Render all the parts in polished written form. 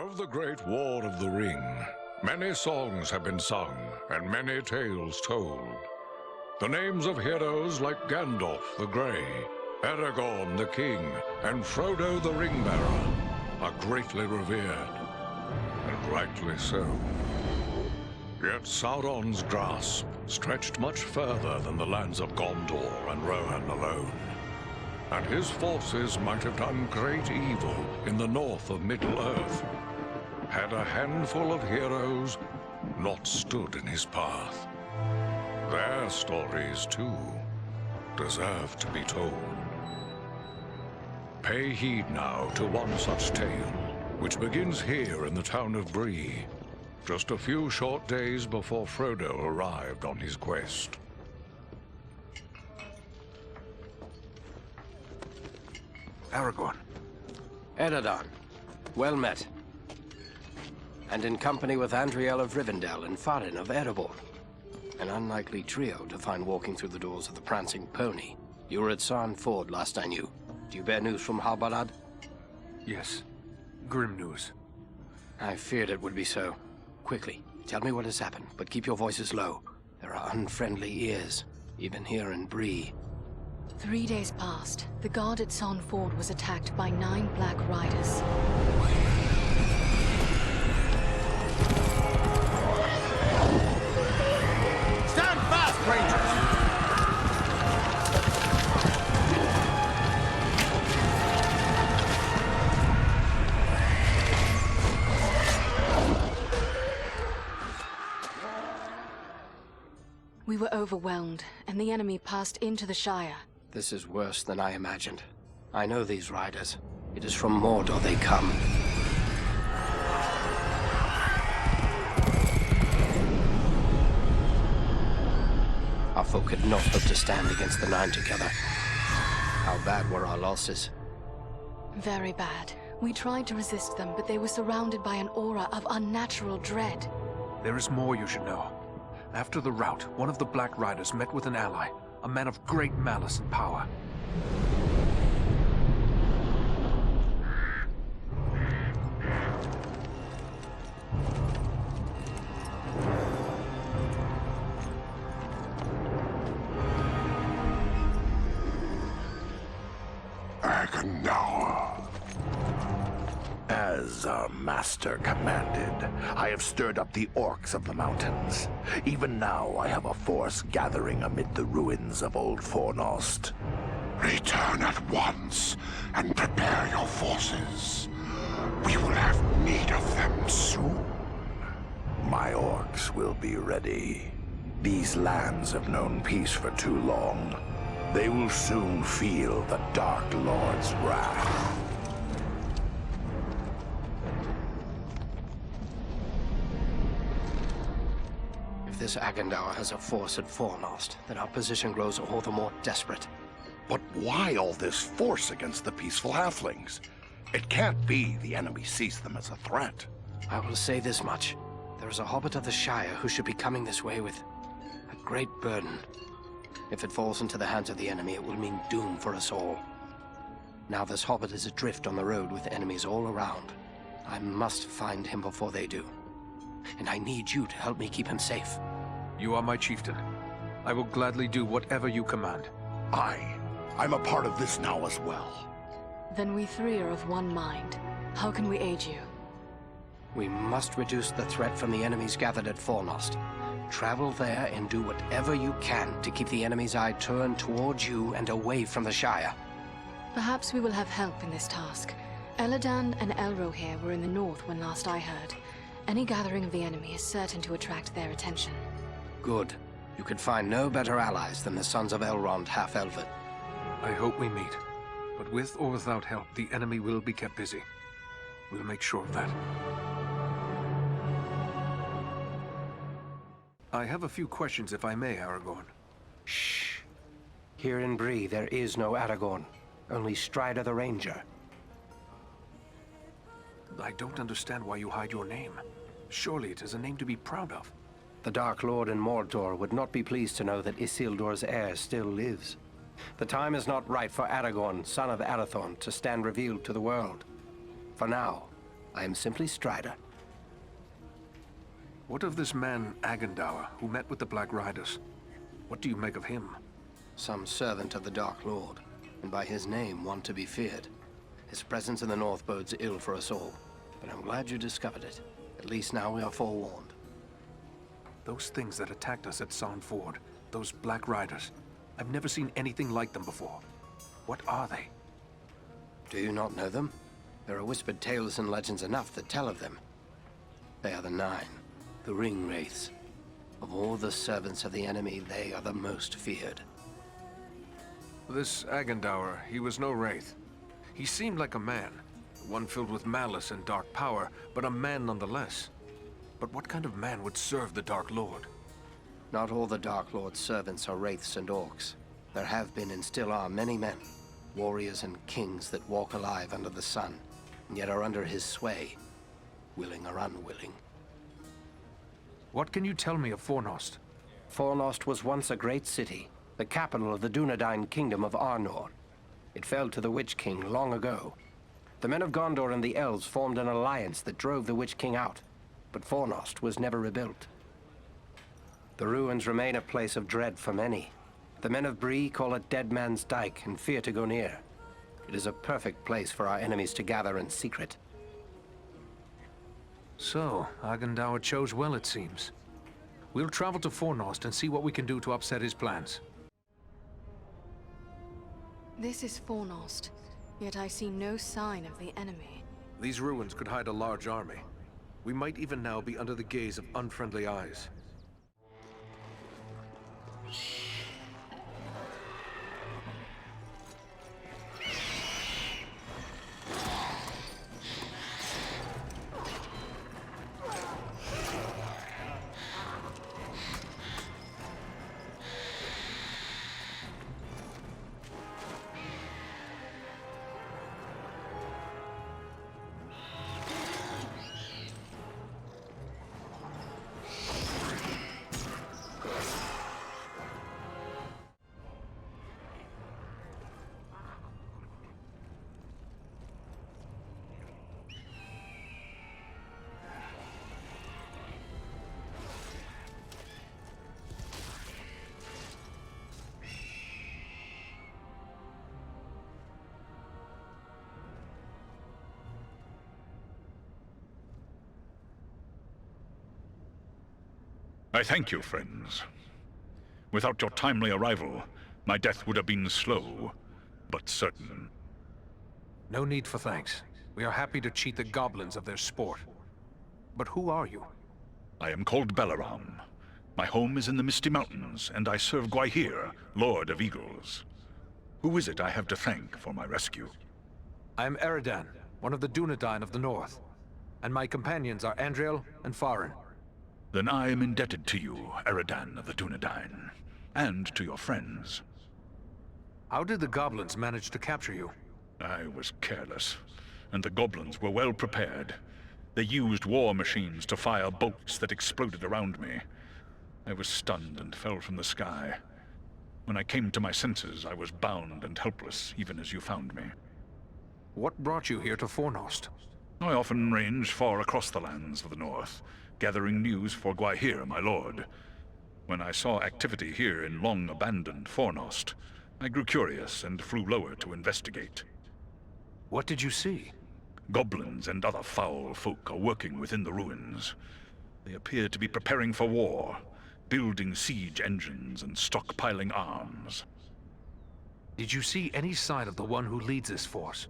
Of the Great War of the Ring, many songs have been sung and many tales told. The names of heroes like Gandalf the Grey, Aragorn the King, and Frodo the Ring-bearer are greatly revered, and rightly so. Yet Sauron's grasp stretched much further than the lands of Gondor and Rohan alone, and his forces might have done great evil in the north of Middle-earth, had a handful of heroes not stood in his path. Their stories, too, deserve to be told. Pay heed now to one such tale, which begins here in the town of Bree, just a few short days before Frodo arrived on his quest. Aragorn. Eregion, well met. And in company with Andriel of Rivendell and Farin of Erebor. An unlikely trio to find walking through the doors of the Prancing Pony. You were at Sarn Ford last I knew. Do you bear news from Halbarad? Yes. Grim news. I feared it would be so. Quickly, tell me what has happened, but keep your voices low. There are unfriendly ears, even here in Bree. 3 days passed. The guard at Sarn Ford was attacked by 9 Black Riders. Stand fast, Rangers! We were overwhelmed, and the enemy passed into the Shire. This is worse than I imagined. I know these riders. It is from Mordor they come. Our folk could not hope to stand against the 9 together. How bad were our losses? Very bad. We tried to resist them, but they were surrounded by an aura of unnatural dread. There is more you should know. After the rout, one of the Black Riders met with an ally, a man of great malice and power. As our master commanded, I have stirred up the orcs of the mountains. Even now I have a force gathering amid the ruins of Old Fornost. Return at once and prepare your forces. We will have need of them soon. My orcs will be ready. These lands have known peace for too long. They will soon feel the Dark Lord's wrath. If this Agandaur has a force at Fornost, then our position grows all the more desperate. But why all this force against the peaceful halflings? It can't be the enemy sees them as a threat. I will say this much. There is a hobbit of the Shire who should be coming this way with a great burden. If it falls into the hands of the enemy, it will mean doom for us all. Now this hobbit is adrift on the road with enemies all around. I must find him before they do. And I need you to help me keep him safe. You are my chieftain. I will gladly do whatever you command. I'm a part of this now as well. Then we 3 are of one mind. How can we aid you? We must reduce the threat from the enemies gathered at Fornost. Travel there and do whatever you can to keep the enemy's eye turned towards you and away from the Shire. Perhaps we will have help in this task. Elladan and Elrohir were in the north when last I heard. Any gathering of the enemy is certain to attract their attention. Good. You could find no better allies than the sons of Elrond half-Elven. I hope we meet. But with or without help, the enemy will be kept busy. We'll make sure of that. I have a few questions, if I may, Aragorn. Shh. Here in Bree, there is no Aragorn. Only Strider the Ranger. I don't understand why you hide your name. Surely it is a name to be proud of. The Dark Lord in Mordor would not be pleased to know that Isildur's heir still lives. The time is not right for Aragorn, son of Arathorn, to stand revealed to the world. For now, I am simply Strider. What of this man, Agendour, who met with the Black Riders? What do you make of him? Some servant of the Dark Lord, and by his name one to be feared. His presence in the north bodes ill for us all, but I'm glad you discovered it. At least now we are forewarned. Those things that attacked us at Sarn Ford, those Black Riders, I've never seen anything like them before. What are they? Do you not know them? There are whispered tales and legends enough that tell of them. They are the Nine, the Ring-wraiths. Of all the servants of the enemy, they are the most feared. This Agendour, he was no wraith. He seemed like a man, one filled with malice and dark power, but a man nonetheless. But what kind of man would serve the Dark Lord? Not all the Dark Lord's servants are wraiths and orcs. There have been and still are many men, warriors and kings that walk alive under the sun, and yet are under his sway, willing or unwilling. What can you tell me of Fornost? Fornost was once a great city, the capital of the Dunedain kingdom of Arnor. It fell to the Witch-king long ago. The men of Gondor and the elves formed an alliance that drove the Witch-king out, but Fornost was never rebuilt. The ruins remain a place of dread for many. The men of Bree call it Dead Man's Dyke and fear to go near. It is a perfect place for our enemies to gather in secret. So, Agendour chose well, it seems. We'll travel to Fornost and see what we can do to upset his plans. This is Fornost, yet I see no sign of the enemy. These ruins could hide a large army. We might even now be under the gaze of unfriendly eyes. I thank you, friends. Without your timely arrival, my death would have been slow, but certain. No need for thanks. We are happy to cheat the goblins of their sport. But who are you? I am called Balaram. My home is in the Misty Mountains, and I serve Gwaihir, Lord of Eagles. Who is it I have to thank for my rescue? I am Eredan, one of the Dunedain of the North. And my companions are Andriel and Farin. Then I am indebted to you, Eredan of the Dunedain, and to your friends. How did the goblins manage to capture you? I was careless, and the goblins were well prepared. They used war machines to fire bolts that exploded around me. I was stunned and fell from the sky. When I came to my senses, I was bound and helpless, even as you found me. What brought you here to Fornost? I often range far across the lands of the north, gathering news for Gwaihir, my lord. When I saw activity here in long-abandoned Fornost, I grew curious and flew lower to investigate. What did you see? Goblins and other foul folk are working within the ruins. They appear to be preparing for war, building siege engines and stockpiling arms. Did you see any sign of the one who leads this force?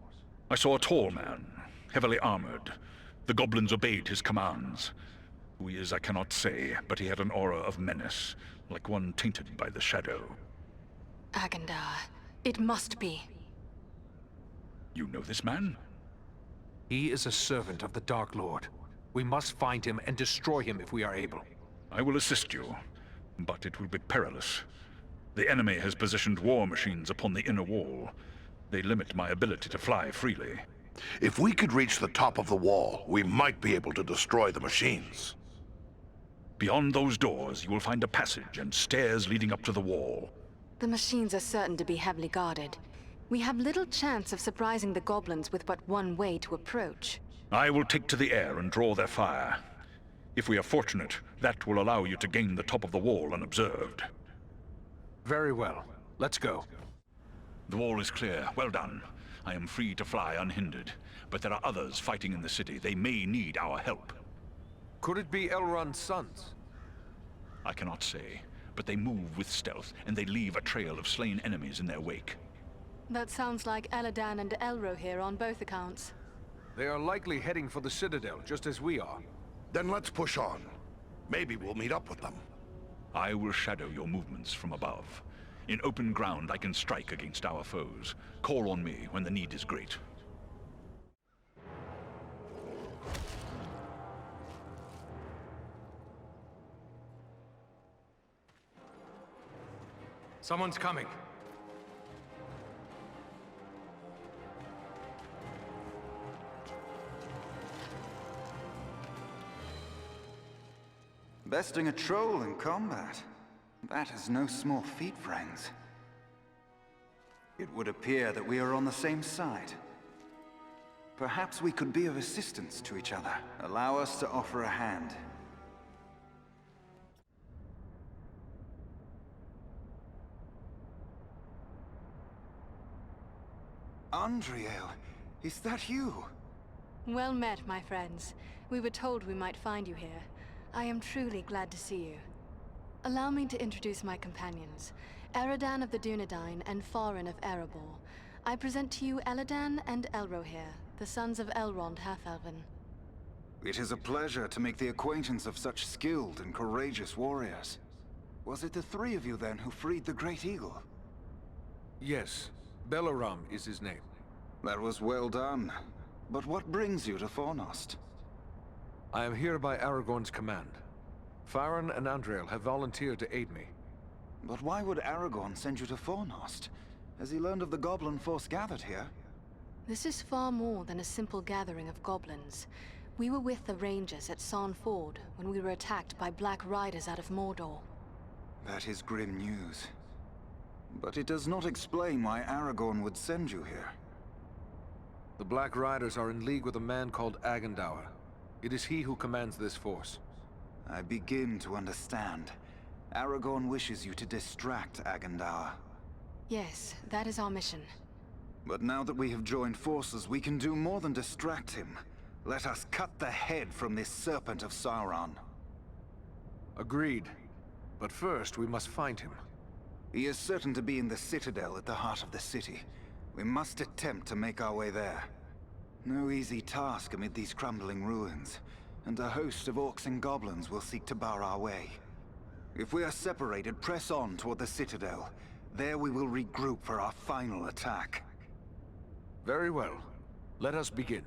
I saw a tall man, heavily armored. The goblins obeyed his commands. Who he is, I cannot say, but he had an aura of menace, like one tainted by the shadow. Agendar. It must be. You know this man? He is a servant of the Dark Lord. We must find him and destroy him if we are able. I will assist you, but it will be perilous. The enemy has positioned war machines upon the inner wall. They limit my ability to fly freely. If we could reach the top of the wall, we might be able to destroy the machines. Beyond those doors, you will find a passage and stairs leading up to the wall. The machines are certain to be heavily guarded. We have little chance of surprising the goblins with but one way to approach. I will take to the air and draw their fire. If we are fortunate, that will allow you to gain the top of the wall unobserved. Very well. Let's go. The wall is clear. Well done. I am free to fly unhindered. But there are others fighting in the city. They may need our help. Could it be Elrond's sons? I cannot say, but they move with stealth, and they leave a trail of slain enemies in their wake. That sounds like Eladan and Elro here on both accounts. They are likely heading for the Citadel, just as we are. Then let's push on. Maybe we'll meet up with them. I will shadow your movements from above. In open ground, I can strike against our foes. Call on me when the need is great. Someone's coming. Besting a troll in combat. That is no small feat, friends. It would appear that we are on the same side. Perhaps we could be of assistance to each other. Allow us to offer a hand. Andriel, is that you? Well met, my friends. We were told we might find you here. I am truly glad to see you. Allow me to introduce my companions, Eredan of the Dunedain and Farin of Erebor. I present to you Eladan and Elrohir, the sons of Elrond Half-Elven. It is a pleasure to make the acquaintance of such skilled and courageous warriors. Was it the three of you then who freed the Great Eagle? Yes. Belaram is his name. That was well done. But what brings you to Fornost? I am here by Aragorn's command. Farin and Andriel have volunteered to aid me. But why would Aragorn send you to Fornost? Has he learned of the goblin force gathered here? This is far more than a simple gathering of goblins. We were with the Rangers at Sarn Ford when we were attacked by Black Riders out of Mordor. That is grim news. But it does not explain why Aragorn would send you here. The Black Riders are in league with a man called Agendaur. It is he who commands this force. I begin to understand. Aragorn wishes you to distract Agendaur. Yes, that is our mission. But now that we have joined forces, we can do more than distract him. Let us cut the head from this serpent of Sauron. Agreed. But first, we must find him. He is certain to be in the Citadel at the heart of the city. We must attempt to make our way there. No easy task amid these crumbling ruins, and a host of orcs and goblins will seek to bar our way. If we are separated, press on toward the Citadel. There we will regroup for our final attack. Very well. Let us begin.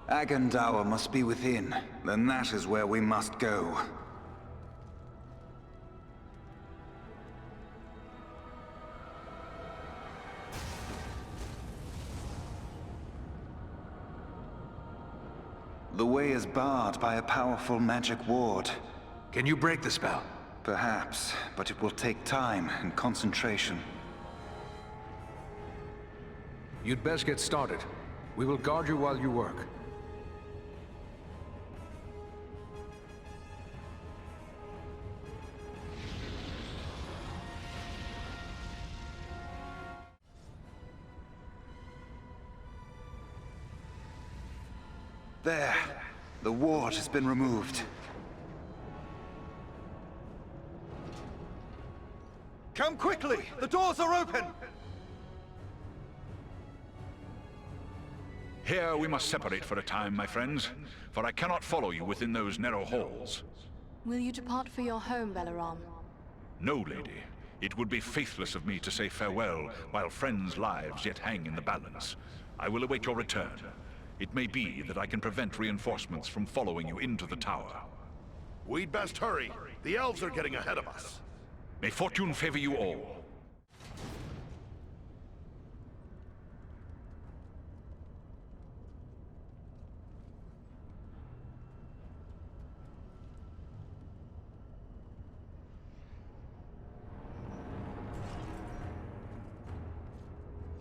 Agendaur must be within. Then that is where we must go. The way is barred by a powerful magic ward. Can you break the spell? Perhaps, but it will take time and concentration. You'd best get started. We will guard you while you work. There. The ward has been removed. Come quickly! The doors are open! Here we must separate for a time, my friends, for I cannot follow you within those narrow halls. Will you depart for your home, Belaram? No, lady. It would be faithless of me to say farewell while friends' lives yet hang in the balance. I will await your return. It may be that I can prevent reinforcements from following you into the tower. We'd best hurry. The elves are getting ahead of us. May fortune favor you all.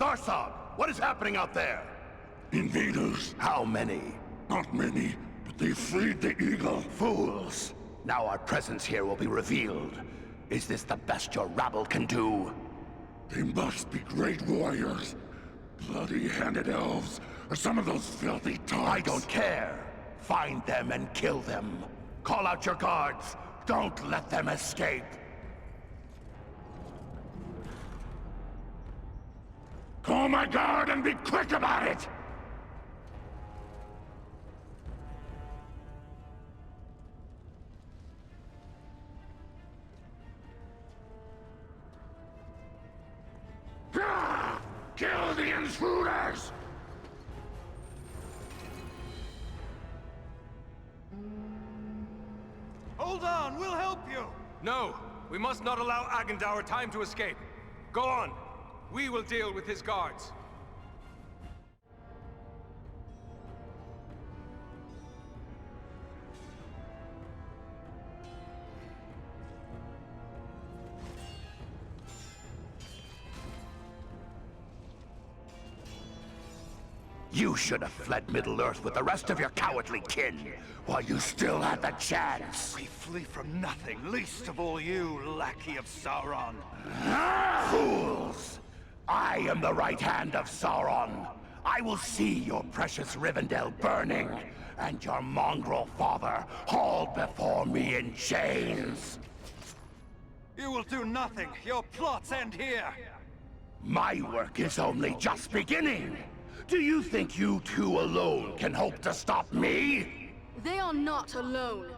Sarsog, what is happening out there? Invaders. How many? Not many, but they freed the eagle. Fools! Now our presence here will be revealed. Is this the best your rabble can do? They must be great warriors. Bloody-handed elves, or some of those filthy tarts. I don't care. Find them and kill them. Call out your guards. Don't let them escape. Call my guard and be quick about it! Kill the intruders! Hold on, we'll help you! No, we must not allow Agendaur time to escape. Go on. We will deal with his guards. You should have fled Middle-earth with the rest of your cowardly kin, while you still had the chance. We flee from nothing, least of all you, lackey of Sauron. Fools! I am the right hand of Sauron. I will see your precious Rivendell burning, and your mongrel father hauled before me in chains. You will do nothing. Your plots end here. My work is only just beginning. Do you think you two alone can hope to stop me? They are not alone.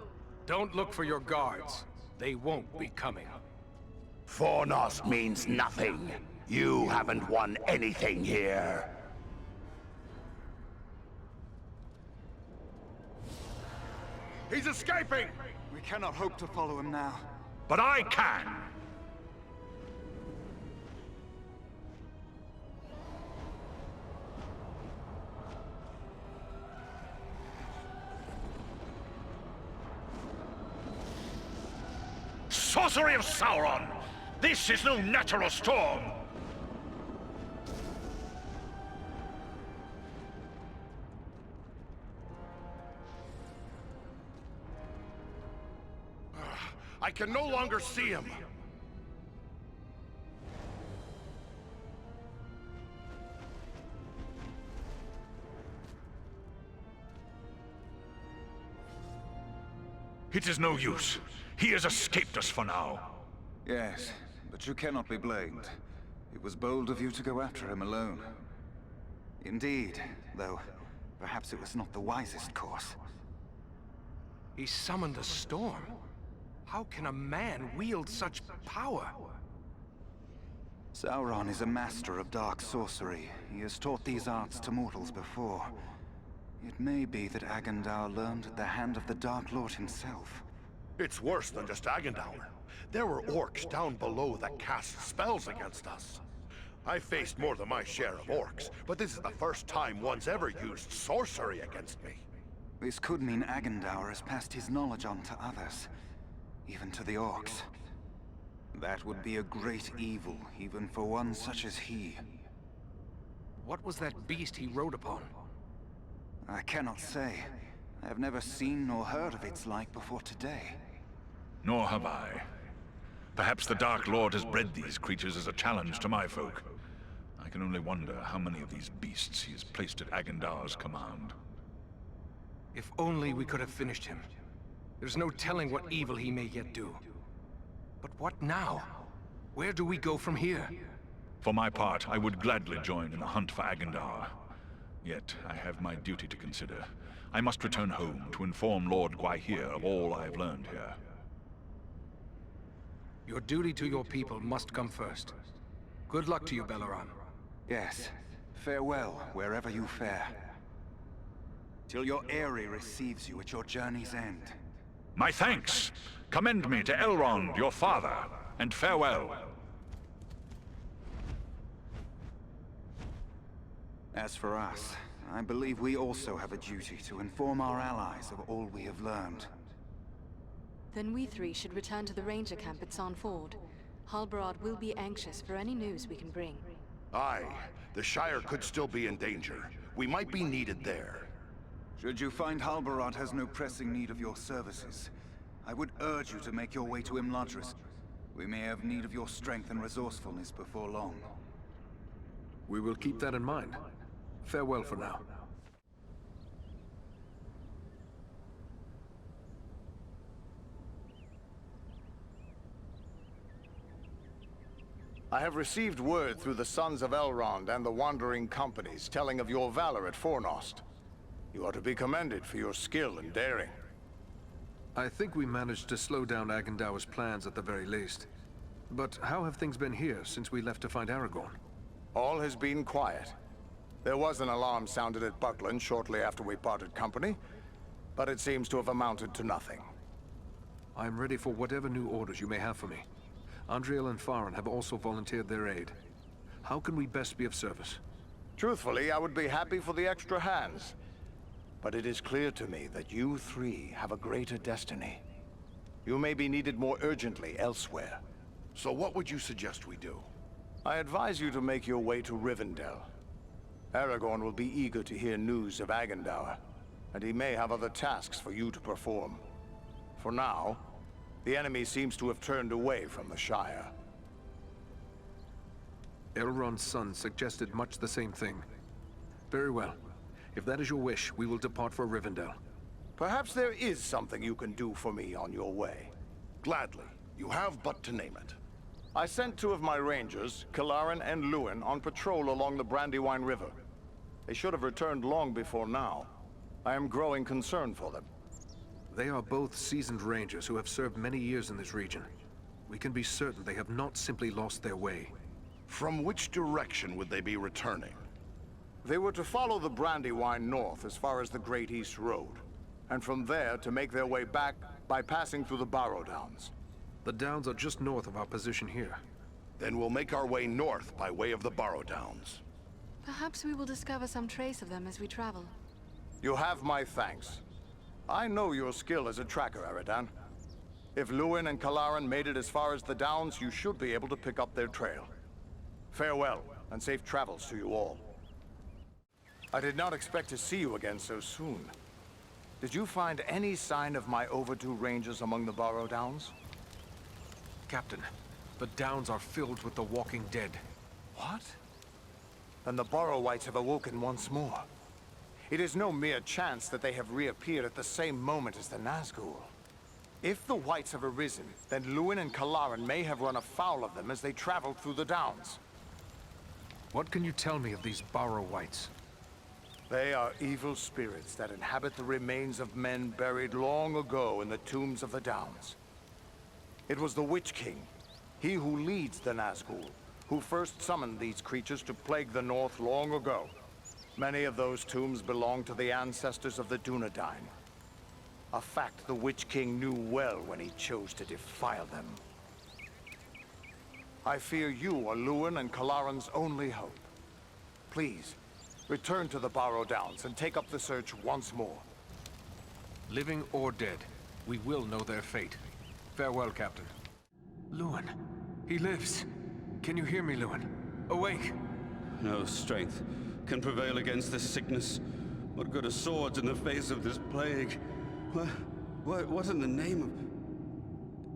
Don't look for your guards. They won't be coming. Fornost means nothing. You haven't won anything here. He's escaping! We cannot hope to follow him now. But I can! Sorcery of Sauron! This is no natural storm! I can no longer see him. It is no use. He has escaped us for now. Yes, but you cannot be blamed. It was bold of you to go after him alone. Indeed, though perhaps it was not the wisest course. He summoned a storm. How can a man wield such power? Sauron is a master of dark sorcery. He has taught these arts to mortals before. It may be that Agendaur learned at the hand of the Dark Lord himself. It's worse than just Agendaur. There were orcs down below that cast spells against us. I faced more than my share of orcs, but this is the first time one's ever used sorcery against me. This could mean Agendaur has passed his knowledge on to others, even to the orcs. That would be a great evil, even for one such as he. What was that beast he rode upon? I cannot say. I have never seen nor heard of its like before today. Nor have I. Perhaps the Dark Lord has bred these creatures as a challenge to my folk. I can only wonder how many of these beasts he has placed at Agendaur's command. If only we could have finished him. There's no telling what evil he may yet do. But what now? Where do we go from here? For my part, I would gladly join in the hunt for Agendaur. Yet, I have my duty to consider. I must return home to inform Lord Gwaihir of all I have learned here. Your duty to your people must come first. Good luck to you, Belleron. Yes. Farewell, wherever you fare. Till your Eyrie receives you at your journey's end. My thanks! Commend me to Elrond, your father, and farewell. As for us, I believe we also have a duty to inform our allies of all we have learned. Then we three should return to the ranger camp at Sarn Ford. Halbarad will be anxious for any news we can bring. Aye, the Shire could still be in danger. We might be needed there. Should you find Halbarad has no pressing need of your services, I would urge you to make your way to Imladris. We may have need of your strength and resourcefulness before long. We will keep that in mind. Farewell for now. I have received word through the Sons of Elrond and the Wandering Companies telling of your valor at Fornost. You are to be commended for your skill and daring. I think we managed to slow down Agendaur's plans at the very least. But how have things been here since we left to find Aragorn? All has been quiet. There was an alarm sounded at Buckland shortly after we parted company, but it seems to have amounted to nothing. I am ready for whatever new orders you may have for me. Andriel and Farin have also volunteered their aid. How can we best be of service? Truthfully, I would be happy for the extra hands. But it is clear to me that you three have a greater destiny. You may be needed more urgently elsewhere. So what would you suggest we do? I advise you to make your way to Rivendell. Aragorn will be eager to hear news of Agendaur, and he may have other tasks for you to perform. For now, the enemy seems to have turned away from the Shire. Elrond's son suggested much the same thing. Very well. If that is your wish, we will depart for Rivendell. Perhaps there is something you can do for me on your way. Gladly. You have but to name it. I sent two of my rangers, Kalarin and Luin, on patrol along the Brandywine River. They should have returned long before now. I am growing concerned for them. They are both seasoned rangers who have served many years in this region. We can be certain they have not simply lost their way. From which direction would they be returning? They were to follow the Brandywine north as far as the Great East Road, and from there to make their way back by passing through the Barrow Downs. The Downs are just north of our position here. Then we'll make our way north by way of the Barrow Downs. Perhaps we will discover some trace of them as we travel. You have my thanks. I know your skill as a tracker, Eredan. If Luin and Kalarin made it as far as the Downs, you should be able to pick up their trail. Farewell, and safe travels to you all. I did not expect to see you again so soon. Did you find any sign of my overdue rangers among the Barrow Downs? Captain, the Downs are filled with the walking dead. What? Then the Borrowites have awoken once more. It is no mere chance that they have reappeared at the same moment as the Nazgûl. If the Whites have arisen, then Luin and Kalarin may have run afoul of them as they traveled through the Downs. What can you tell me of these Borrowites? They are evil spirits that inhabit the remains of men buried long ago in the tombs of the Downs. It was the Witch-king, he who leads the Nazgûl, who first summoned these creatures to plague the North long ago. Many of those tombs belong to the ancestors of the Dunedain. A fact the Witch-king knew well when he chose to defile them. I fear you are Luin and Kalarin's only hope. Please, return to the Barrow Downs and take up the search once more. Living or dead, we will know their fate. Farewell, Captain. Luin, he lives. Can you hear me, Luin? Awake! No strength can prevail against this sickness. What good are swords in the face of this plague? What in the name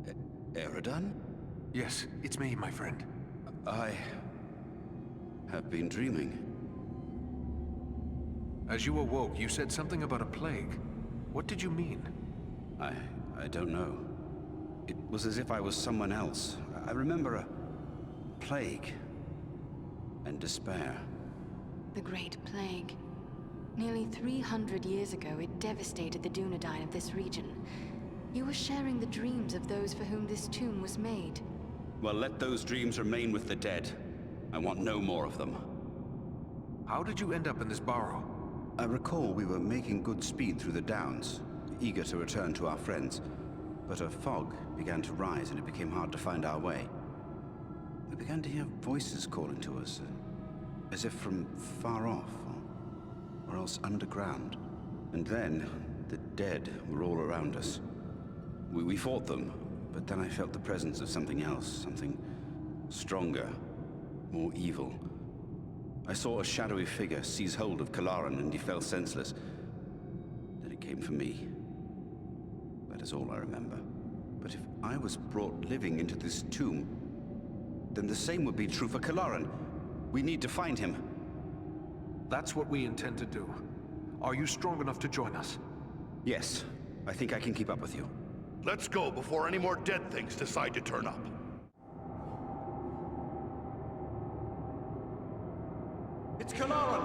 of... Eredan? Yes, it's me, my friend. I have been dreaming. As you awoke, you said something about a plague. What did you mean? I don't know. It was as if I was someone else. I remember a plague and despair. The Great Plague. Nearly 300 years ago, it devastated the Dunedain of this region. You were sharing the dreams of those for whom this tomb was made. Well, let those dreams remain with the dead. I want no more of them. How did you end up in this barrow? I recall we were making good speed through the Downs, eager to return to our friends. But a fog began to rise and it became hard to find our way. We began to hear voices calling to us, as if from far off, or else underground. And then, the dead were all around us. We fought them, but then I felt the presence of something else, something stronger, more evil. I saw a shadowy figure seize hold of Kalaran and he fell senseless. Then it came for me. That is all I remember. But if I was brought living into this tomb, then the same would be true for Kalaran. We need to find him. That's what we intend to do. Are you strong enough to join us? Yes, I think I can keep up with you. Let's go before any more dead things decide to turn up. It's Kalaran!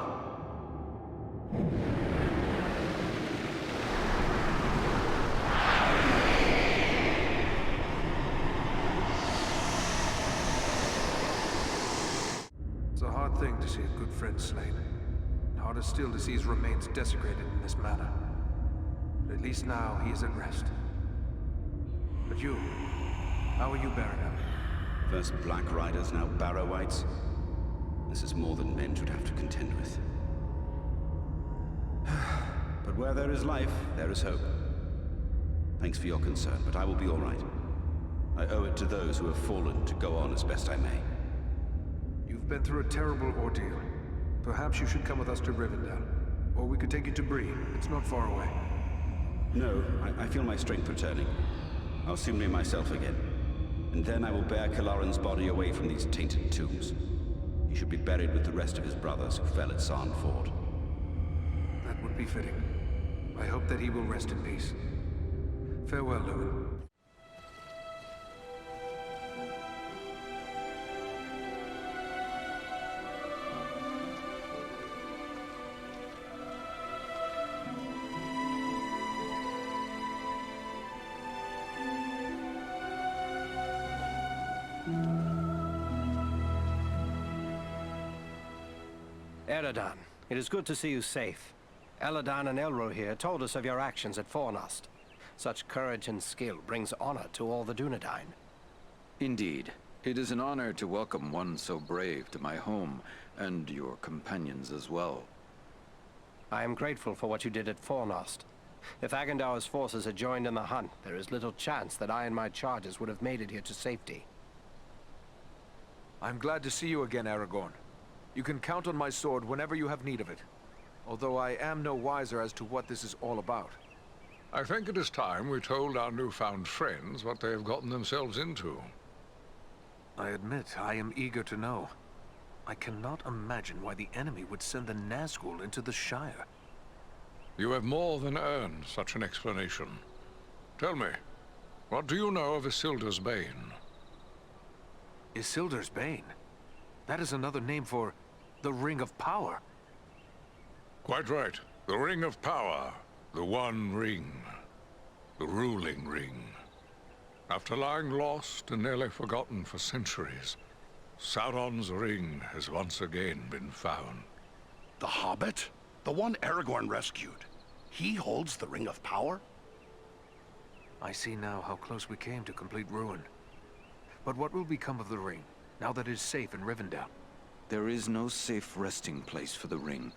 It's a hard thing to see a good friend slain. And harder still to see his remains desecrated in this manner. But at least now he is at rest. But you, how are you bearing up? First Black Riders, now Barrow-wights. This is more than men should have to contend with. But where there is life, there is hope. Thanks for your concern, but I will be all right. I owe it to those who have fallen to go on as best I may. You've been through a terrible ordeal. Perhaps you should come with us to Rivendell. Or we could take you to Bree. It's not far away. No, I feel my strength returning. I'll soon be myself again. And then I will bear Kalaran's body away from these tainted tombs. He should be buried with the rest of his brothers who fell at Sarn Ford. That would be fitting. I hope that he will rest in peace. Farewell, Lewin. Eregion, it is good to see you safe. Eladan and Elro here told us of your actions at Fornost. Such courage and skill brings honor to all the Dunedain. Indeed. It is an honor to welcome one so brave to my home, and your companions as well. I am grateful for what you did at Fornost. If Agandaur's forces had joined in the hunt, there is little chance that I and my charges would have made it here to safety. I'm glad to see you again, Aragorn. You can count on my sword whenever you have need of it. Although I am no wiser as to what this is all about. I think it is time we told our newfound friends what they have gotten themselves into. I admit, I am eager to know. I cannot imagine why the enemy would send the Nazgûl into the Shire. You have more than earned such an explanation. Tell me, what do you know of Isildur's Bane? Isildur's Bane? That is another name for the Ring of Power. Quite right. The Ring of Power. The One Ring. The ruling ring. After lying lost and nearly forgotten for centuries, Sauron's ring has once again been found. The Hobbit? The one Aragorn rescued. He holds the Ring of Power? I see now how close we came to complete ruin. But what will become of the ring, now that it is safe in Rivendell? There is no safe resting place for the ring,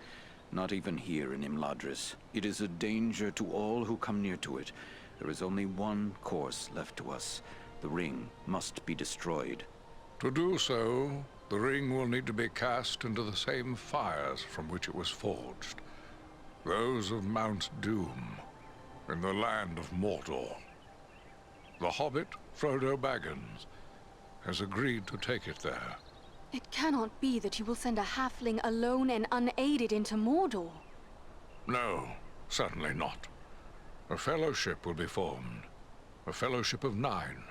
not even here in Imladris. It is a danger to all who come near to it. There is only one course left to us. The ring must be destroyed. To do so, the ring will need to be cast into the same fires from which it was forged. Those of Mount Doom, in the land of Mordor. The hobbit, Frodo Baggins, has agreed to take it there. It cannot be that you will send a halfling alone and unaided into Mordor. No, certainly not. A fellowship will be formed. A fellowship of 9.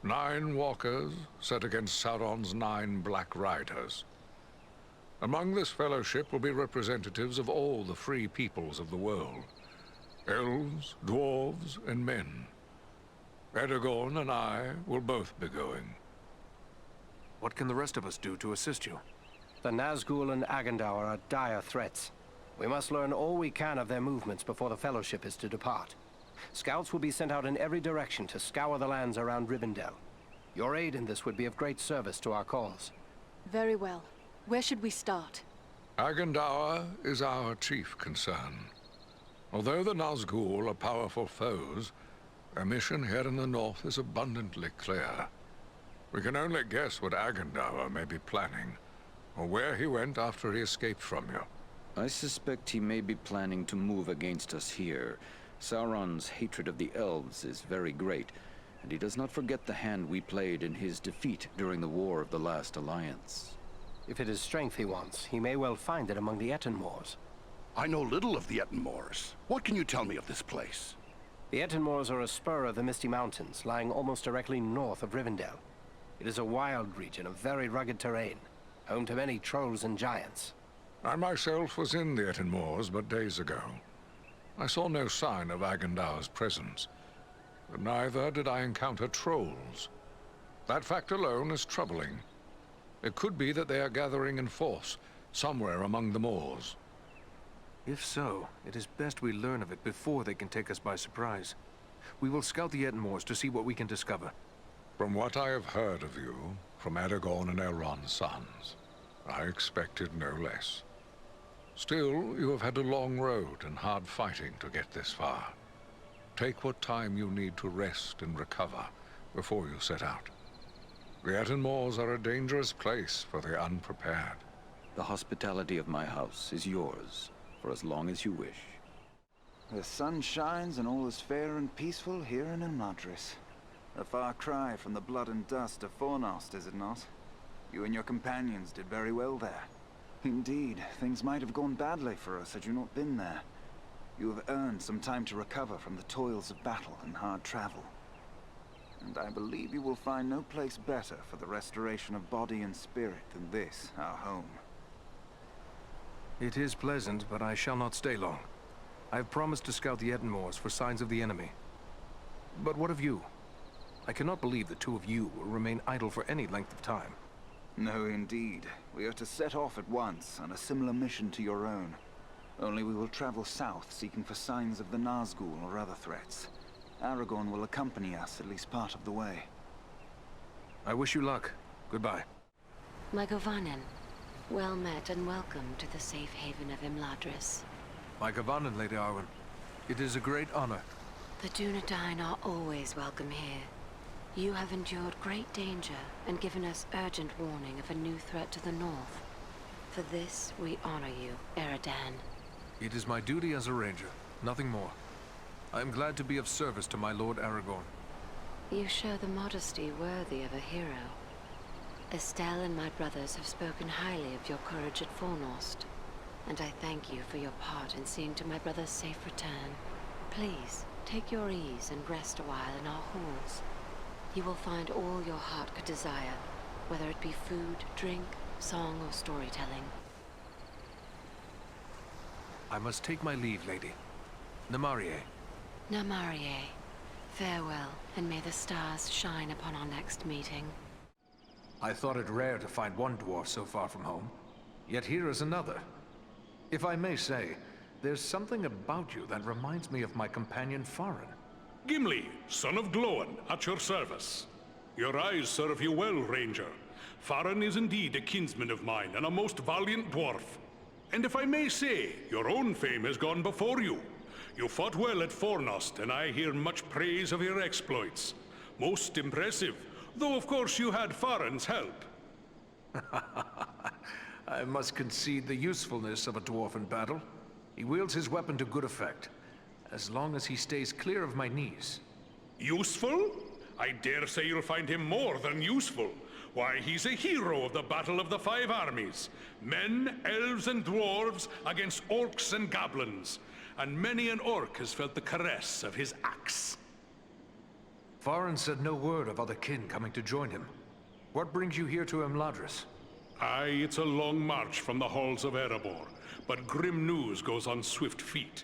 9 walkers set against Sauron's 9 Black Riders. Among this fellowship will be representatives of all the free peoples of the world. Elves, dwarves, and men. Aragorn and I will both be going. What can the rest of us do to assist you? The Nazgûl and Agandaur are dire threats. We must learn all we can of their movements before the Fellowship is to depart. Scouts will be sent out in every direction to scour the lands around Rivendell. Your aid in this would be of great service to our cause. Very well. Where should we start? Agandaur is our chief concern. Although the Nazgûl are powerful foes, our mission here in the north is abundantly clear. We can only guess what Agandaur may be planning. or where he went after he escaped from you. I suspect he may be planning to move against us here. Sauron's hatred of the elves is very great, and he does not forget the hand we played in his defeat during the War of the Last Alliance. If it is strength he wants, he may well find it among the Ettenmoors. I know little of the Ettenmoors. What can you tell me of this place? The Ettenmoors are a spur of the Misty Mountains, lying almost directly north of Rivendell. It is a wild region of very rugged terrain, home to many trolls and giants. I myself was in the Ettenmoors but days ago. I saw no sign of Agandaur's presence, but neither did I encounter trolls. That fact alone is troubling. It could be that they are gathering in force, somewhere among the moors. If so, it is best we learn of it before they can take us by surprise. We will scout the Ettenmoors to see what we can discover. From what I have heard of you, from Aragorn and Elrond's sons, I expected no less. Still, you have had a long road and hard fighting to get this far. Take what time you need to rest and recover before you set out. The Ettenmoors are a dangerous place for the unprepared. The hospitality of my house is yours, for as long as you wish. The sun shines and all is fair and peaceful here in Imladris. A far cry from the blood and dust of Fornost, is it not? You and your companions did very well there. Indeed, things might have gone badly for us had you not been there. You have earned some time to recover from the toils of battle and hard travel. And I believe you will find no place better for the restoration of body and spirit than this, our home. It is pleasant, but I shall not stay long. I have promised to scout the Ettenmoors for signs of the enemy. But what of you? I cannot believe the two of you will remain idle for any length of time. No, indeed. We are to set off at once on a similar mission to your own. Only we will travel south, seeking for signs of the Nazgûl or other threats. Aragorn will accompany us at least part of the way. I wish you luck. Goodbye. My Govannen, well met and welcome to the safe haven of Imladris. My Govannen, Lady Arwen. It is a great honor. The Dunedain are always welcome here. You have endured great danger and given us urgent warning of a new threat to the north. For this, we honor you, Eredan. It is my duty as a ranger, nothing more. I am glad to be of service to my Lord Aragorn. You show the modesty worthy of a hero. Estelle and my brothers have spoken highly of your courage at Fornost, and I thank you for your part in seeing to my brother's safe return. Please, take your ease and rest a while in our halls. You will find all your heart could desire, whether it be food, drink, song, or storytelling. I must take my leave, lady. Namarie. Namarie. Farewell, and may the stars shine upon our next meeting. I thought it rare to find one dwarf so far from home. Yet here is another. If I may say, there's something about you that reminds me of my companion Farin. Gimli, son of Glóin, at your service. Your eyes serve you well, Ranger. Farin is indeed a kinsman of mine, and a most valiant dwarf. And if I may say, your own fame has gone before you. You fought well at Fornost, and I hear much praise of your exploits. Most impressive, though of course you had Farin's help. I must concede the usefulness of a dwarf in battle. He wields his weapon to good effect, as long as he stays clear of my knees. Useful? I dare say you'll find him more than useful. Why, he's a hero of the Battle of the Five Armies. Men, elves, and dwarves against orcs and goblins. And many an orc has felt the caress of his axe. Farin said no word of other kin coming to join him. What brings you here to Imladris? Aye, it's a long march from the halls of Erebor, but grim news goes on swift feet.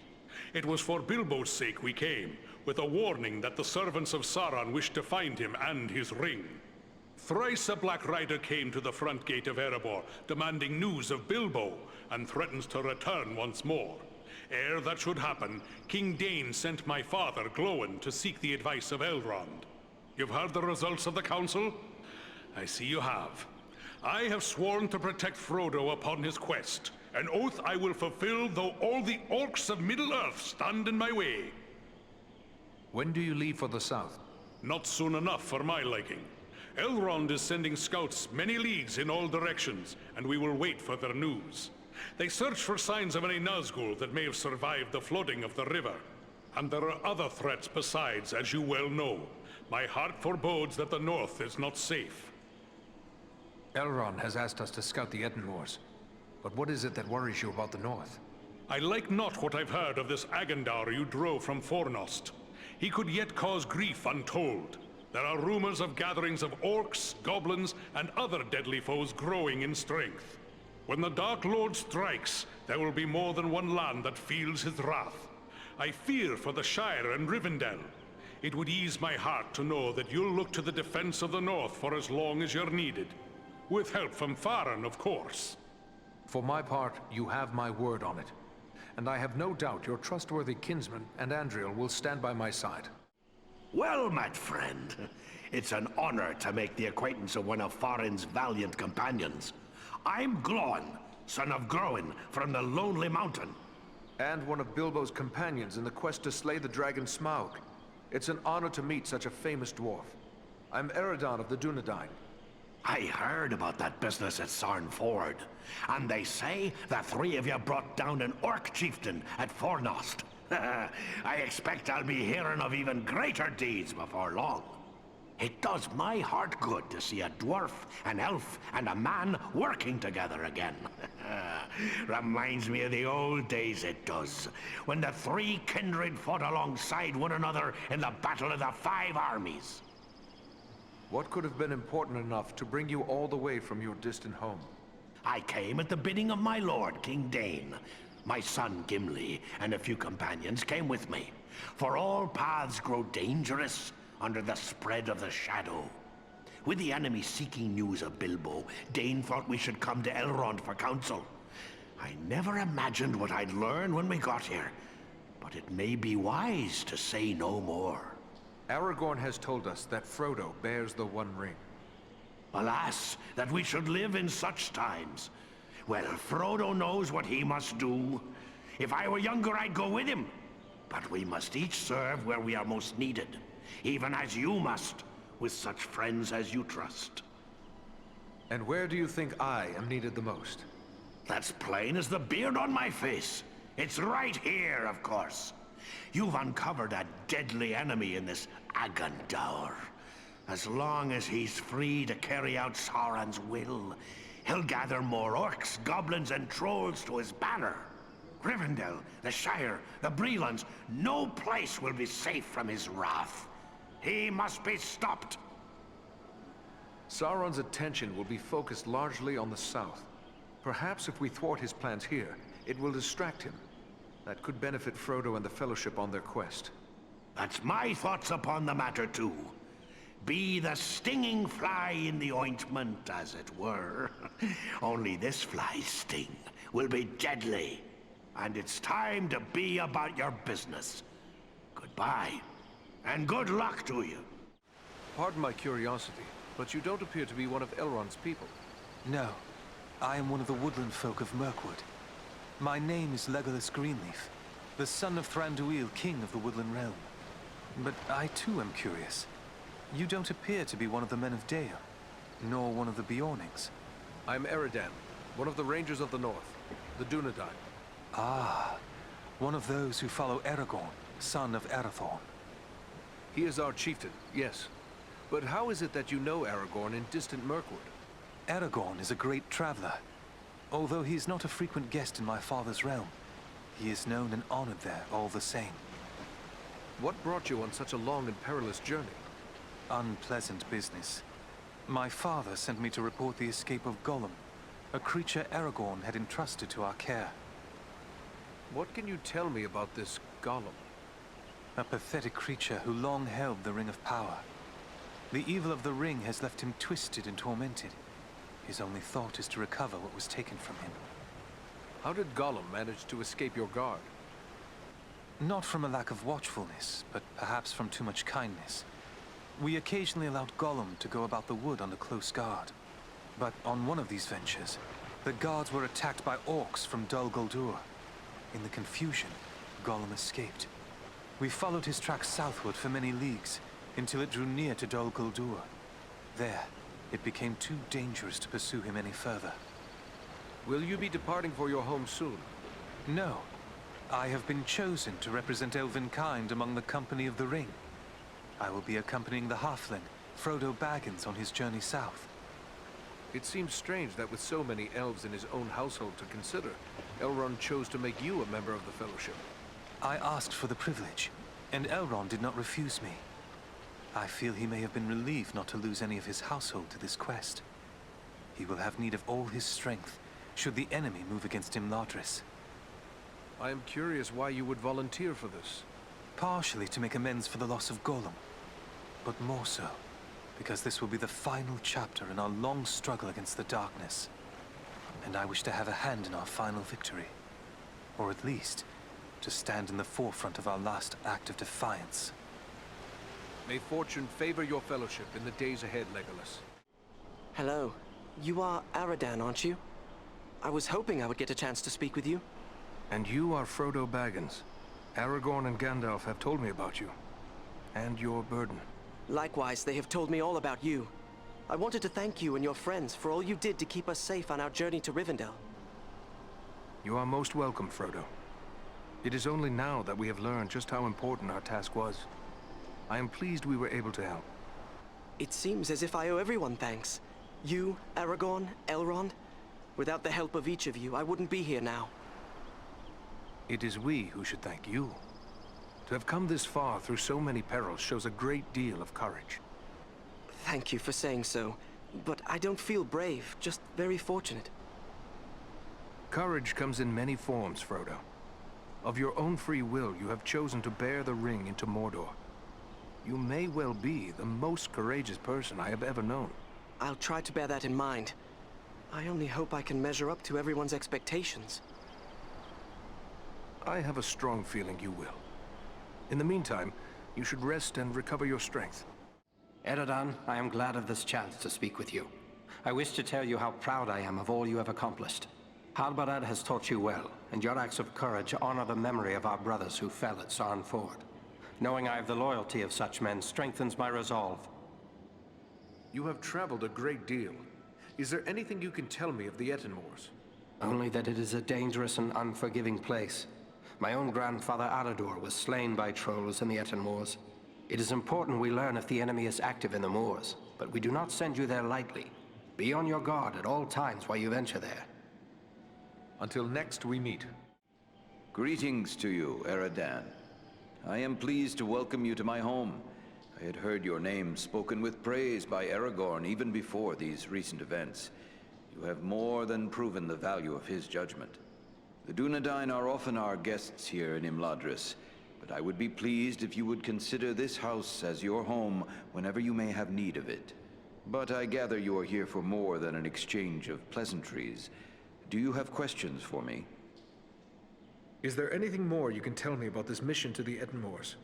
It was for Bilbo's sake we came, with a warning that the servants of Sauron wished to find him and his ring. Thrice a Black Rider came to the front gate of Erebor, demanding news of Bilbo, and threatens to return once more. Ere that should happen, King Dain sent my father, Glóin, to seek the advice of Elrond. You've heard the results of the council? I see you have. I have sworn to protect Frodo upon his quest, an oath I will fulfill though all the orcs of Middle-earth stand in my way. When do you leave for the south? Not soon enough for my liking. Elrond is sending scouts many leagues in all directions, and we will wait for their news. They search for signs of any Nazgûl that may have survived the flooding of the river. And there are other threats besides, as you well know. My heart forebodes that the north is not safe. Elrond has asked us to scout the Edenmoors. But what is it that worries you about the north? I like not what I've heard of this Agandar you drove from Fornost. He could yet cause grief untold. There are rumors of gatherings of orcs, goblins, and other deadly foes growing in strength. When the Dark Lord strikes, there will be more than one land that feels his wrath. I fear for the Shire and Rivendell. It would ease my heart to know that you'll look to the defense of the north for as long as you're needed. With help from Farron, of course. For my part, you have my word on it. And I have no doubt your trustworthy kinsman and Andriel will stand by my side. Well met, friend. It's an honor to make the acquaintance of one of Farron's valiant companions. I'm Glóin, son of Groin, from the Lonely Mountain. And one of Bilbo's companions in the quest to slay the dragon Smaug. It's an honor to meet such a famous dwarf. I'm Eregion of the Dunedain. I heard about that business at Sarn Ford, and they say the three of you brought down an orc chieftain at Fornost. I expect I'll be hearing of even greater deeds before long. It does my heart good to see a dwarf, an elf, and a man working together again. Reminds me of the old days, it does, when the three kindred fought alongside one another in the Battle of the Five Armies. What could have been important enough to bring you all the way from your distant home? I came at the bidding of my lord, King Dain. My son Gimli and a few companions came with me. For all paths grow dangerous under the spread of the shadow. With the enemy seeking news of Bilbo, Dain thought we should come to Elrond for counsel. I never imagined what I'd learn when we got here, but it may be wise to say no more. Aragorn has told us that Frodo bears the One Ring. Alas, that we should live in such times. Well, Frodo knows what he must do. If I were younger, I'd go with him. But we must each serve where we are most needed, even as you must, with such friends as you trust. And where do you think I am needed the most? That's plain as the beard on my face. It's right here, of course. You've uncovered a deadly enemy in this Agandar. As long as he's free to carry out Sauron's will, he'll gather more orcs, goblins, and trolls to his banner. Rivendell, the Shire, the Brelons, no place will be safe from his wrath. He must be stopped. Sauron's attention will be focused largely on the south. Perhaps if we thwart his plans here, it will distract him. That could benefit Frodo and the Fellowship on their quest. That's my thoughts upon the matter, too. Be the stinging fly in the ointment, as it were. Only this fly's sting will be deadly. And it's time to be about your business. Goodbye, and good luck to you. Pardon my curiosity, but you don't appear to be one of Elrond's people. No, I am one of the woodland folk of Mirkwood. My name is Legolas Greenleaf, the son of Thranduil, king of the Woodland Realm. But I too am curious. You don't appear to be one of the men of Dale, nor one of the Beornings. I'm Eredan, one of the Rangers of the North, the Dunedain. Ah, one of those who follow Aragorn, son of Arathorn. He is our chieftain, yes. But how is it that you know Aragorn in distant Mirkwood? Aragorn is a great traveler. Although he is not a frequent guest in my father's realm, he is known and honored there all the same. What brought you on such a long and perilous journey? Unpleasant business. My father sent me to report the escape of Gollum, a creature Aragorn had entrusted to our care. What can you tell me about this Gollum? A pathetic creature who long held the Ring of Power. The evil of the ring has left him twisted and tormented. His only thought is to recover what was taken from him. How did Gollum manage to escape your guard? Not from a lack of watchfulness, but perhaps from too much kindness. We occasionally allowed Gollum to go about the wood under close guard. But on one of these ventures, the guards were attacked by orcs from Dol Guldur. In the confusion, Gollum escaped. We followed his tracks southward for many leagues, until it drew near to Dol Guldur. There, it became too dangerous to pursue him any further. Will you be departing for your home soon? No. I have been chosen to represent Elven kind among the Company of the Ring. I will be accompanying the halfling, Frodo Baggins, on his journey south. It seems strange that with so many elves in his own household to consider, Elrond chose to make you a member of the Fellowship. I asked for the privilege, and Elrond did not refuse me. I feel he may have been relieved not to lose any of his household to this quest. He will have need of all his strength, should the enemy move against Imladris. I am curious why you would volunteer for this. Partially to make amends for the loss of Gollum, but more so because this will be the final chapter in our long struggle against the darkness. And I wish to have a hand in our final victory. Or at least, to stand in the forefront of our last act of defiance. May fortune favor your fellowship in the days ahead, Legolas. Hello. You are Aradan, aren't you? I was hoping I would get a chance to speak with you. And you are Frodo Baggins. Aragorn and Gandalf have told me about you. And your burden. Likewise, they have told me all about you. I wanted to thank you and your friends for all you did to keep us safe on our journey to Rivendell. You are most welcome, Frodo. It is only now that we have learned just how important our task was. I am pleased we were able to help. It seems as if I owe everyone thanks. You, Aragorn, Elrond. Without the help of each of you, I wouldn't be here now. It is we who should thank you. To have come this far through so many perils shows a great deal of courage. Thank you for saying so, but I don't feel brave, just very fortunate. Courage comes in many forms, Frodo. Of your own free will, you have chosen to bear the ring into Mordor. You may well be the most courageous person I have ever known. I'll try to bear that in mind. I only hope I can measure up to everyone's expectations. I have a strong feeling you will. In the meantime, you should rest and recover your strength. Eredan, I am glad of this chance to speak with you. I wish to tell you how proud I am of all you have accomplished. Halbarad has taught you well, and your acts of courage honor the memory of our brothers who fell at Sarn Ford. Knowing I have the loyalty of such men strengthens my resolve. You have traveled a great deal. Is there anything you can tell me of the Ettenmoors? Only that it is a dangerous and unforgiving place. My own grandfather Aradur was slain by trolls in the Ettenmoors. It is important we learn if the enemy is active in the moors, but we do not send you there lightly. Be on your guard at all times while you venture there. Until next we meet. Greetings to you, Eredan. I am pleased to welcome you to my home. I had heard your name spoken with praise by Aragorn even before these recent events. You have more than proven the value of his judgment. The Dunedain are often our guests here in Imladris, but I would be pleased if you would consider this house as your home whenever you may have need of it. But I gather you are here for more than an exchange of pleasantries. Do you have questions for me? Is there anything more you can tell me about this mission to the Ettenmoors?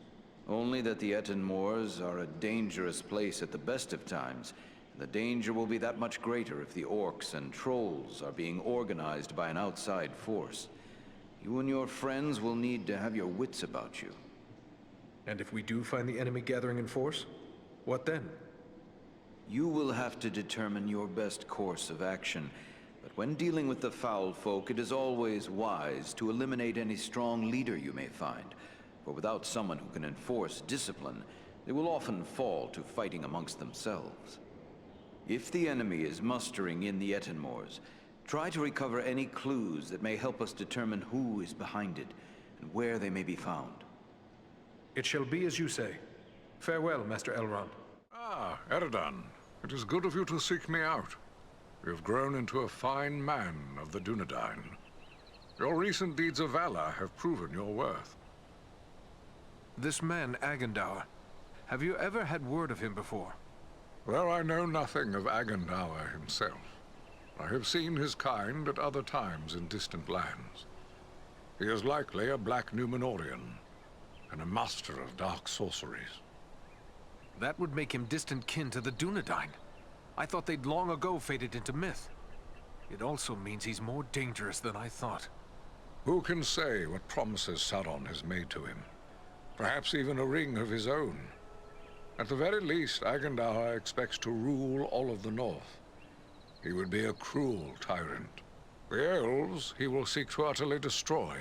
Only that the Ettenmoors are a dangerous place at the best of times. The danger will be that much greater if the orcs and trolls are being organized by an outside force. You and your friends will need to have your wits about you. And if we do find the enemy gathering in force, what then? You will have to determine your best course of action. But when dealing with the foul folk, it is always wise to eliminate any strong leader you may find. For without someone who can enforce discipline, they will often fall to fighting amongst themselves. If the enemy is mustering in the Ettenmoors, try to recover any clues that may help us determine who is behind it and where they may be found. It shall be as you say. Farewell, Master Elrond. Ah, Eredan. It is good of you to seek me out. You have grown into a fine man of the Dunedain. Your recent deeds of valor have proven your worth. This man, Agandaur, have you ever had word of him before? Though I know nothing of Agandaur himself, I have seen his kind at other times in distant lands. He is likely a black Númenorian, and a master of dark sorceries. That would make him distant kin to the Dunedain. I thought they'd long ago faded into myth. It also means he's more dangerous than I thought. Who can say what promises Sauron has made to him? Perhaps even a ring of his own. At the very least, Agendaur expects to rule all of the north. He would be a cruel tyrant. The elves he will seek to utterly destroy.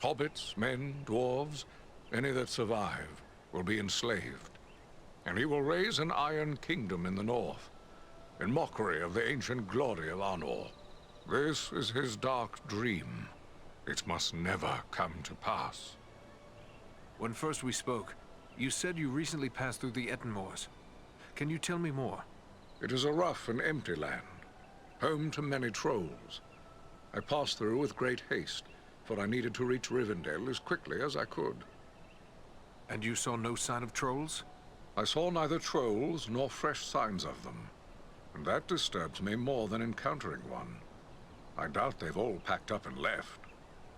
Hobbits, men, dwarves, any that survive, will be enslaved. And he will raise an iron kingdom in the north, in mockery of the ancient glory of Anor. This is his dark dream. It must never come to pass. When first we spoke, you said you recently passed through the Ettenmoors. Can you tell me more? It is a rough and empty land, home to many trolls. I passed through with great haste, for I needed to reach Rivendell as quickly as I could. And you saw no sign of trolls? I saw neither trolls nor fresh signs of them, and that disturbs me more than encountering one. I doubt they've all packed up and left.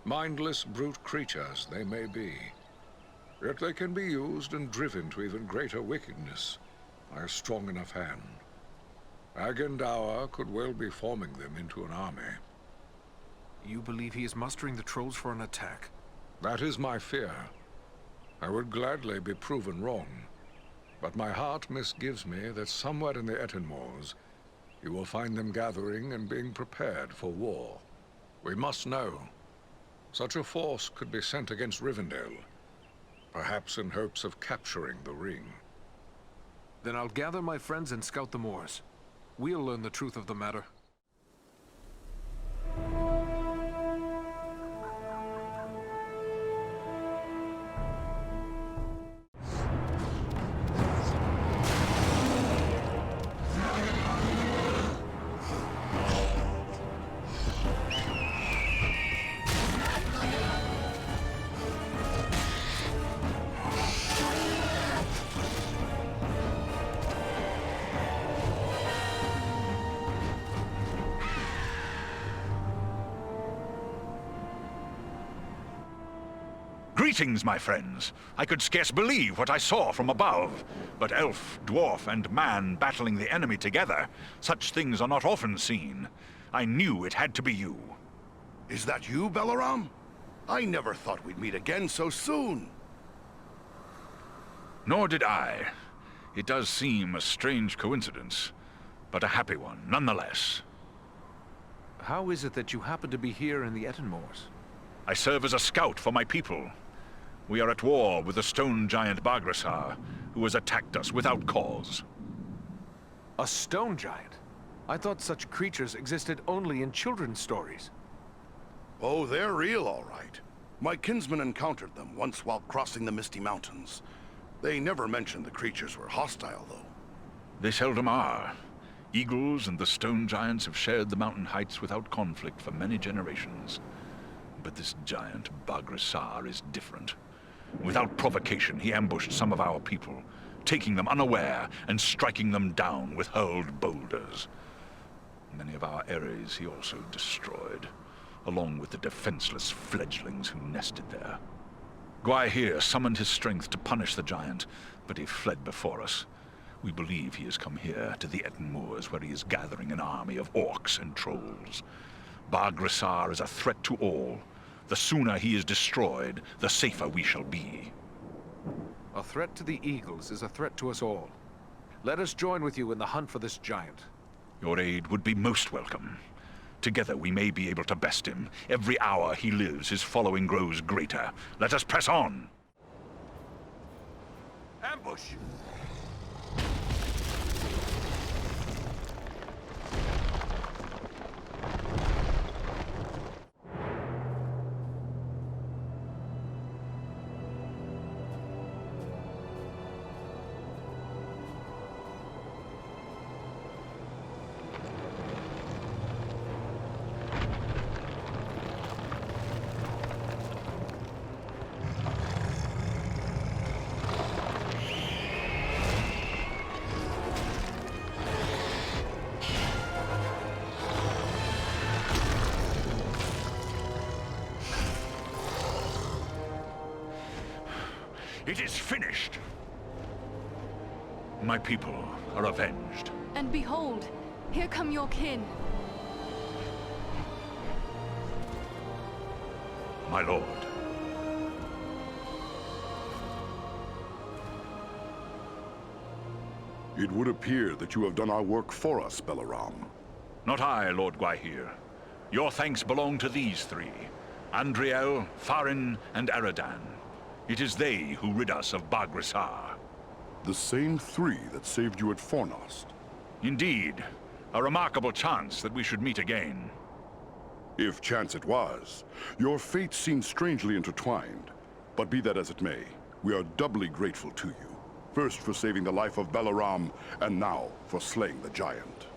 Mindless brute creatures they may be, yet they can be used and driven to even greater wickedness by a strong enough hand. Agendaur could well be forming them into an army. You believe he is mustering the trolls for an attack? That is my fear. I would gladly be proven wrong, but my heart misgives me that somewhere in the Ettenmoors you will find them gathering and being prepared for war. We must know. Such a force could be sent against Rivendell, perhaps in hopes of capturing the ring. Then I'll gather my friends and scout the moors. We'll learn the truth of the matter. Greetings, my friends. I could scarce believe what I saw from above. But elf, dwarf, and man battling the enemy together, such things are not often seen. I knew it had to be you. Is that you, Belaram? I never thought we'd meet again so soon. Nor did I. It does seem a strange coincidence, but a happy one, nonetheless. How is it that you happen to be here in the Ettenmoors? I serve as a scout for my people. We are at war with the stone giant Bargrasar, who has attacked us without cause. A stone giant? I thought such creatures existed only in children's stories. Oh, they're real, all right. My kinsman encountered them once while crossing the Misty Mountains. They never mentioned the creatures were hostile, though. They seldom are. Eagles and the stone giants have shared the mountain heights without conflict for many generations. But this giant, Bargrasar, is different. Without provocation, he ambushed some of our people, taking them unaware and striking them down with hurled boulders. Many of our aeries he also destroyed, along with the defenseless fledglings who nested there. Gwai here summoned his strength to punish the giant, but he fled before us. We believe he has come here to the Ettenmoors, where he is gathering an army of orcs and trolls. Bargrasar is a threat to all. The sooner he is destroyed, the safer we shall be. A threat to the Eagles is a threat to us all. Let us join with you in the hunt for this giant. Your aid would be most welcome. Together we may be able to best him. Every hour he lives, his following grows greater. Let us press on! Ambush! It is finished! My people are avenged. And behold, here come your kin. My lord. It would appear that you have done our work for us, Balaram. Not I, Lord Gwaihir. Your thanks belong to these three. Andriel, Farin, and Eredan. It is they who rid us of Baghrissar. The same three that saved you at Fornost. Indeed. A remarkable chance that we should meet again. If chance it was. Your fates seem strangely intertwined. But be that as it may, we are doubly grateful to you. First for saving the life of Balaram, and now for slaying the giant.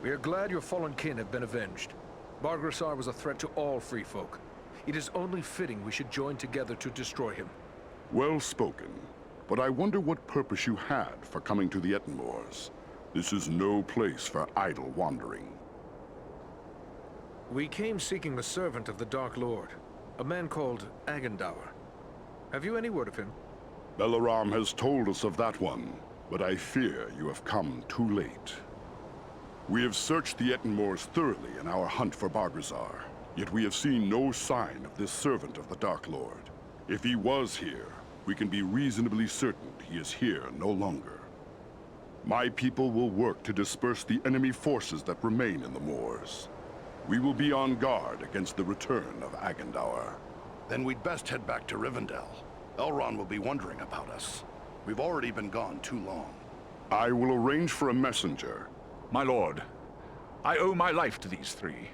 We are glad your fallen kin have been avenged. Baghrissar was a threat to all free folk. It is only fitting we should join together to destroy him. Well spoken. But I wonder what purpose you had for coming to the Ettenmoors. This is no place for idle wandering. We came seeking the servant of the Dark Lord, a man called Agendaur. Have you any word of him? Balaram has told us of that one, but I fear you have come too late. We have searched the Ettenmoors thoroughly in our hunt for Baghrissar, yet we have seen no sign of this servant of the Dark Lord. If he was here, we can be reasonably certain he is here no longer. My people will work to disperse the enemy forces that remain in the moors. We will be on guard against the return of Agendaur. Then we'd best head back to Rivendell. Elrond will be wondering about us. We've already been gone too long. I will arrange for a messenger. My lord, I owe my life to these three.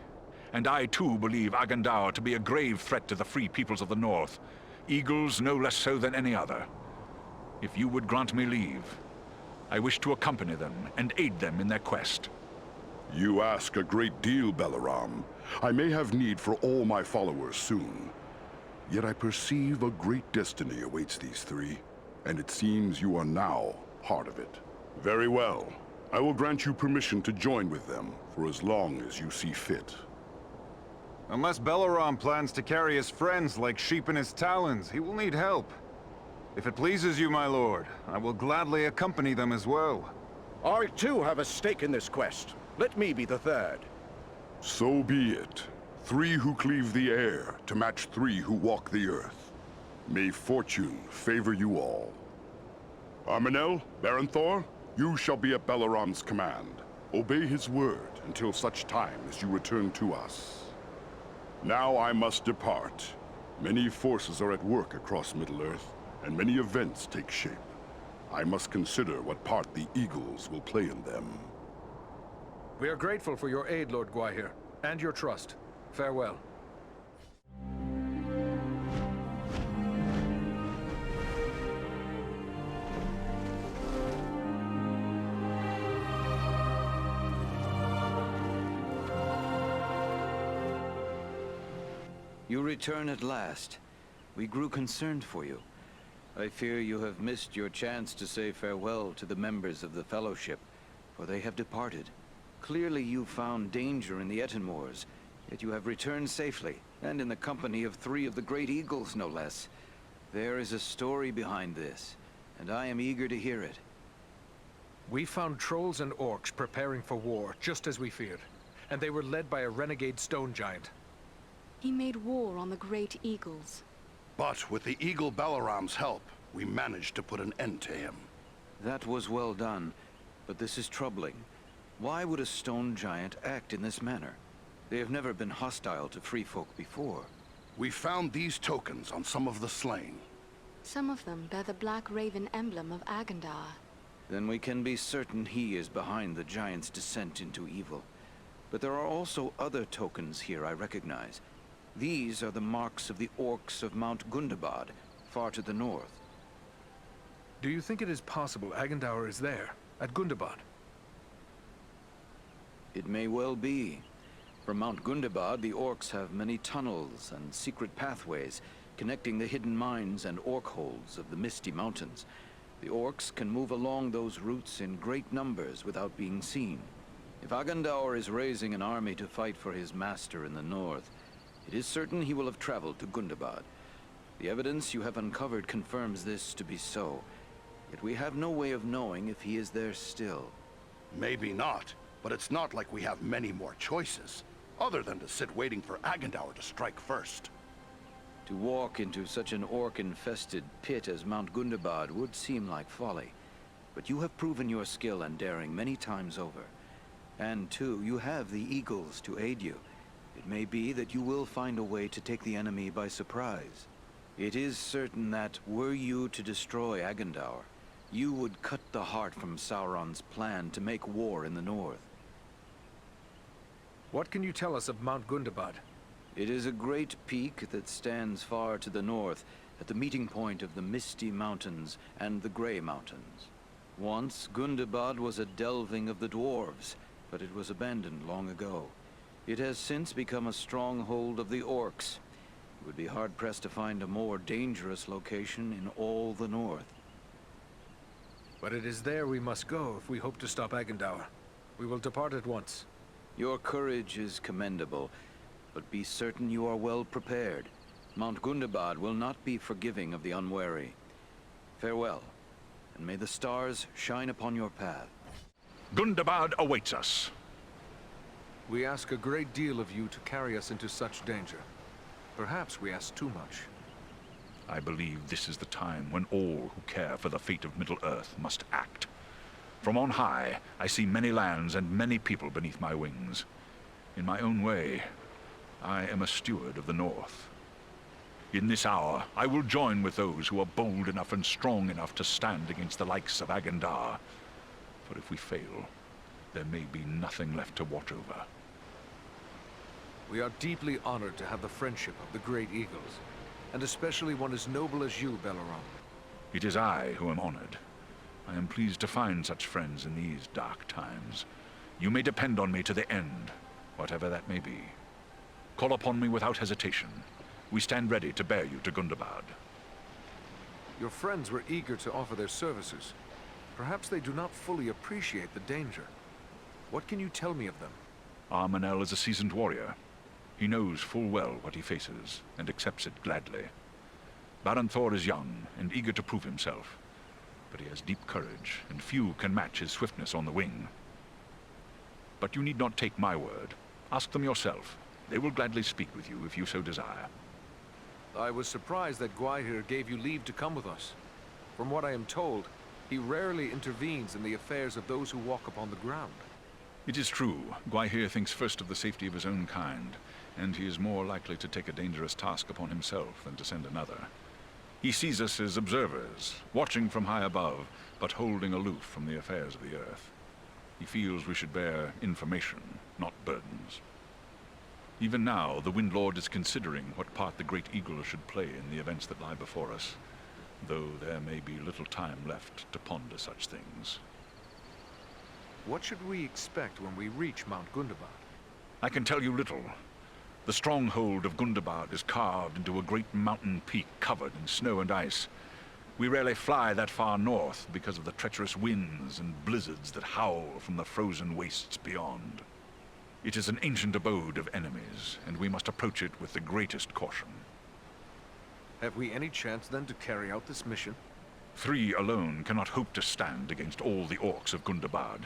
And I too believe Agendaur to be a grave threat to the free peoples of the North. Eagles no less so than any other. If you would grant me leave, I wish to accompany them and aid them in their quest. You ask a great deal, Balaram. I may have need for all my followers soon. Yet I perceive a great destiny awaits these three, and it seems you are now part of it. Very well. I will grant you permission to join with them for as long as you see fit. Unless Balaram plans to carry his friends like sheep in his talons, he will need help. If it pleases you, my lord, I will gladly accompany them as well. I too have a stake in this quest. Let me be the third. So be it. 3 who cleave the air to match 3 who walk the earth. May fortune favor you all. Arminel, Baranthor, you shall be at Balaram's command. Obey his word until such time as you return to us. Now I must depart. Many forces are at work across Middle-earth, and many events take shape. I must consider what part the Eagles will play in them. We are grateful for your aid, Lord Gwaihir, and your trust. Farewell. You return at last. We grew concerned for you. I fear you have missed your chance to say farewell to the members of the Fellowship, for they have departed. Clearly you found danger in the Ettenmoors, yet you have returned safely, and in the company of 3 of the Great Eagles, no less. There is a story behind this, and I am eager to hear it. We found trolls and orcs preparing for war, just as we feared. And they were led by a renegade stone giant. He made war on the Great Eagles. But with the Eagle Balaram's help, we managed to put an end to him. That was well done, but this is troubling. Why would a stone giant act in this manner? They have never been hostile to free folk before. We found these tokens on some of the slain. Some of them bear the Black Raven emblem of Agendaur. Then we can be certain he is behind the giant's descent into evil. But there are also other tokens here I recognize. These are the marks of the orcs of Mount Gundabad, far to the north. Do you think it is possible Agendaur is there, at Gundabad? It may well be. From Mount Gundabad, the orcs have many tunnels and secret pathways connecting the hidden mines and orc holds of the Misty Mountains. The orcs can move along those routes in great numbers without being seen. If Agendaur is raising an army to fight for his master in the north, it is certain he will have traveled to Gundabad. The evidence you have uncovered confirms this to be so, yet we have no way of knowing if he is there still. Maybe not, but it's not like we have many more choices, other than to sit waiting for Agendaur to strike first. To walk into such an orc-infested pit as Mount Gundabad would seem like folly. but you have proven your skill and daring many times over. And too, you have the eagles to aid you. It may be that you will find a way to take the enemy by surprise. It is certain that, were you to destroy Agendaur, you would cut the heart from Sauron's plan to make war in the north. What can you tell us of Mount Gundabad? It is a great peak that stands far to the north, at the meeting point of the Misty Mountains and the Grey Mountains. Once, Gundabad was a delving of the dwarves, but it was abandoned long ago. It has since become a stronghold of the orcs. It would be hard-pressed to find a more dangerous location in all the north. But it is there we must go if we hope to stop Agendaur. We will depart at once. Your courage is commendable, but be certain you are well prepared. Mount Gundabad will not be forgiving of the unwary. Farewell, and may the stars shine upon your path. Gundabad awaits us. We ask a great deal of you to carry us into such danger. Perhaps we ask too much. I believe this is the time when all who care for the fate of Middle-earth must act. From on high, I see many lands and many people beneath my wings. In my own way, I am a steward of the North. In this hour, I will join with those who are bold enough and strong enough to stand against the likes of Agendaur. For if we fail, there may be nothing left to watch over. We are deeply honored to have the friendship of the Great Eagles, and especially one as noble as you, Belleron. It is I who am honored. I am pleased to find such friends in these dark times. You may depend on me to the end, whatever that may be. Call upon me without hesitation. We stand ready to bear you to Gundabad. Your friends were eager to offer their services. Perhaps they do not fully appreciate the danger. What can you tell me of them? Armanel is a seasoned warrior. He knows full well what he faces, and accepts it gladly. Baranthor is young, and eager to prove himself. But he has deep courage, and few can match his swiftness on the wing. But you need not take my word. Ask them yourself. They will gladly speak with you if you so desire. I was surprised that Gwaihir gave you leave to come with us. From what I am told, he rarely intervenes in the affairs of those who walk upon the ground. It is true. Gwaihir thinks first of the safety of his own kind, and he is more likely to take a dangerous task upon himself than to send another. He sees us as observers, watching from high above, but holding aloof from the affairs of the earth. He feels we should bear information, not burdens. Even now, the Windlord is considering what part the Great Eagle should play in the events that lie before us, though there may be little time left to ponder such things. What should we expect when we reach Mount Gundabad? I can tell you little. The stronghold of Gundabad is carved into a great mountain peak covered in snow and ice. We rarely fly that far north because of the treacherous winds and blizzards that howl from the frozen wastes beyond. It is an ancient abode of enemies, and we must approach it with the greatest caution. Have we any chance then to carry out this mission? 3 alone cannot hope to stand against all the orcs of Gundabad.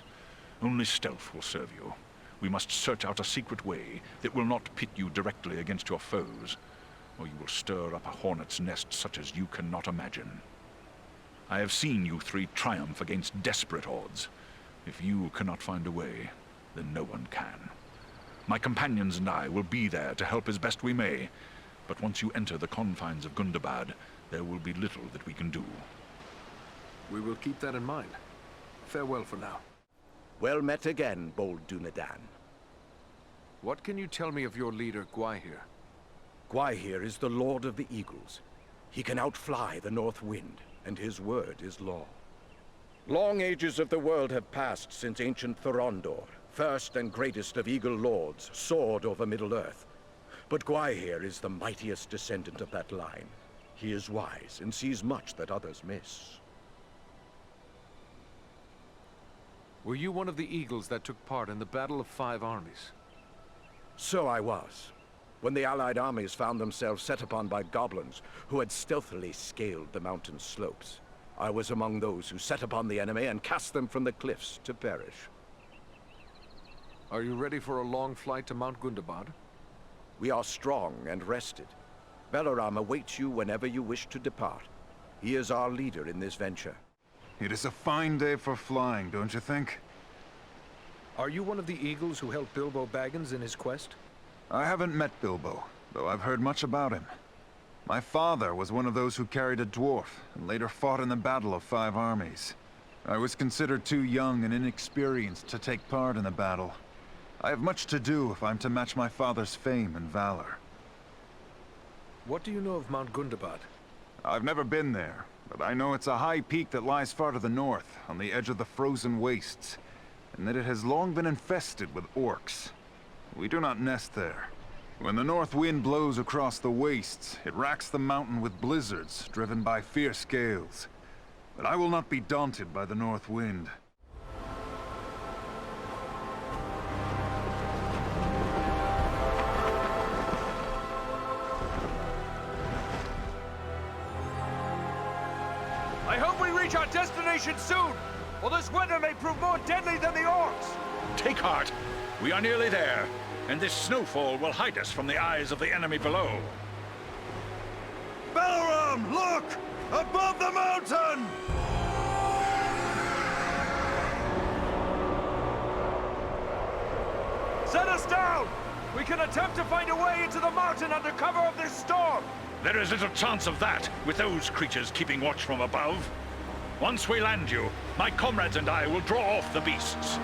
Only stealth will serve you. We must search out a secret way that will not pit you directly against your foes, or you will stir up a hornet's nest such as you cannot imagine. I have seen you 3 triumph against desperate odds. If you cannot find a way, then no one can. My companions and I will be there to help as best we may, but once you enter the confines of Gundabad, there will be little that we can do. We will keep that in mind. Farewell for now. Well met again, bold Dunedain. What can you tell me of your leader, Gwaihir? Gwaihir is the Lord of the Eagles. He can outfly the North Wind, and his word is law. Long ages of the world have passed since ancient Thorondor, first and greatest of Eagle Lords, soared over Middle-earth. But Gwaihir is the mightiest descendant of that line. He is wise and sees much that others miss. Were you one of the Eagles that took part in the Battle of 5 Armies? So I was. When the Allied armies found themselves set upon by goblins who had stealthily scaled the mountain slopes, I was among those who set upon the enemy and cast them from the cliffs to perish. Are you ready for a long flight to Mount Gundabad? We are strong and rested. Belleron awaits you whenever you wish to depart. He is our leader in this venture. It is a fine day for flying, don't you think? Are you one of the eagles who helped Bilbo Baggins in his quest? I haven't met Bilbo, though I've heard much about him. My father was one of those who carried a dwarf, and later fought in the Battle of 5 Armies. I was considered too young and inexperienced to take part in the battle. I have much to do if I'm to match my father's fame and valor. What do you know of Mount Gundabad? I've never been there, but I know it's a high peak that lies far to the north, on the edge of the frozen wastes, and that it has long been infested with orcs. We do not nest there. When the north wind blows across the wastes, it racks the mountain with blizzards, driven by fierce gales. But I will not be daunted by the north wind. I hope we reach our destination soon, or this winter may prove more deadly than the orcs! Take heart. We are nearly there, and this snowfall will hide us from the eyes of the enemy below. Balram, look! Above the mountain! Set us down! We can attempt to find a way into the mountain under cover of this storm! There is little chance of that, with those creatures keeping watch from above. Once we land you, my comrades and I will draw off the beasts.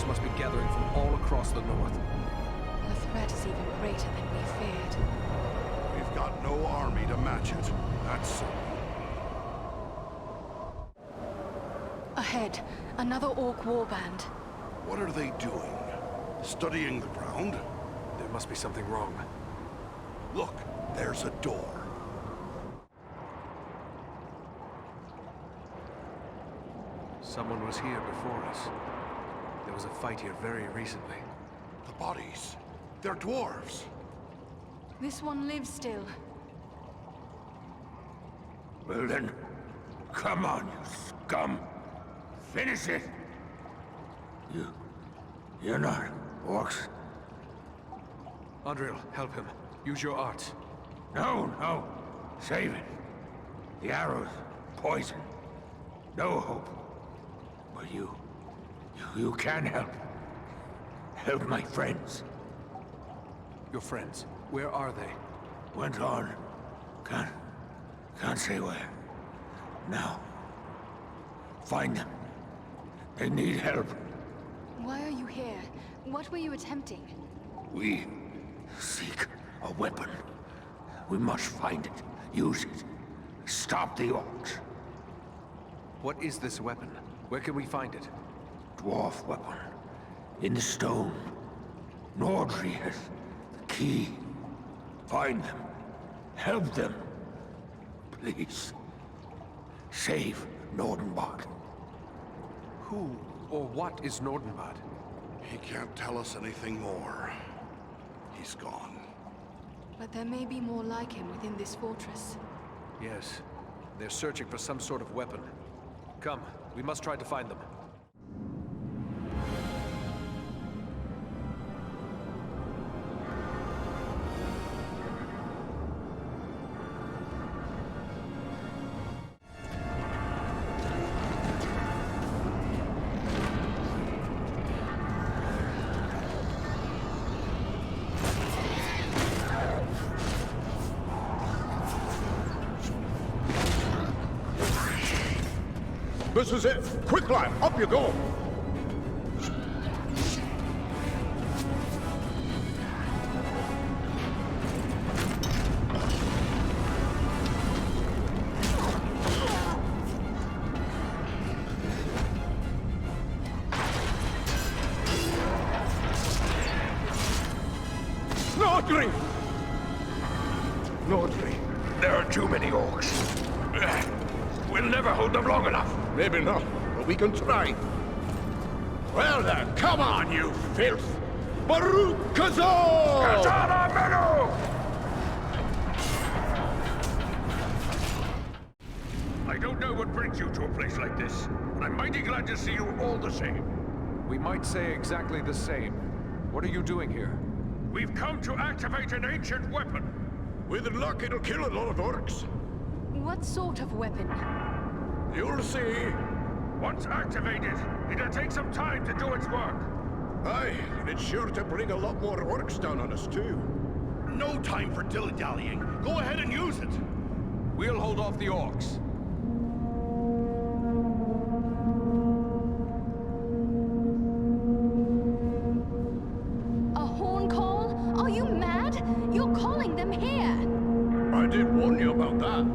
Must be gathering from all across the north. The threat is even greater than we feared. We've got no army to match it. That's certain. Ahead, another orc warband. What are they doing? Studying the ground? There must be something wrong. Look, there's a door. Someone was here before us. There was a fight here very recently. The bodies. They're dwarves. This one lives still. Well then, come on, you scum. Finish it. You're not orcs. Andril, help him. Use your arts. No. Save it. The arrows, poison. No hope. But you can help. Help my friends. Your friends? Where are they? Went on. Can't say where. Now. Find them. They need help. Why are you here? What were you attempting? We seek a weapon. We must find it. Use it. Stop the orcs. What is this weapon? Where can we find it? Dwarf weapon. In the stone. Nordri has the key. Find them. Help them. Please. Save Nordenbad. Who or what is Nordenbad? He can't tell us anything more. He's gone. But there may be more like him within this fortress. Yes. They're searching for some sort of weapon. Come, we must try to find them. This is it! Quick, lad! Up you go! Nordri! Nordri. There are too many orcs. We'll never hold them long enough. Maybe not, but we can try. Well then, come on, you filth! Baruch Kazor! Katana Menu! I don't know what brings you to a place like this, but I'm mighty glad to see you all the same. We might say exactly the same. What are you doing here? We've come to activate an ancient weapon. With luck, it'll kill a lot of orcs. What sort of weapon? You'll see. Once activated, it'll take some time to do its work. Aye, and it's sure to bring a lot more orcs down on us, too. No time for dilly-dallying. Go ahead and use it. We'll hold off the orcs. A horn call? Are you mad? You're calling them here! I did warn you about that.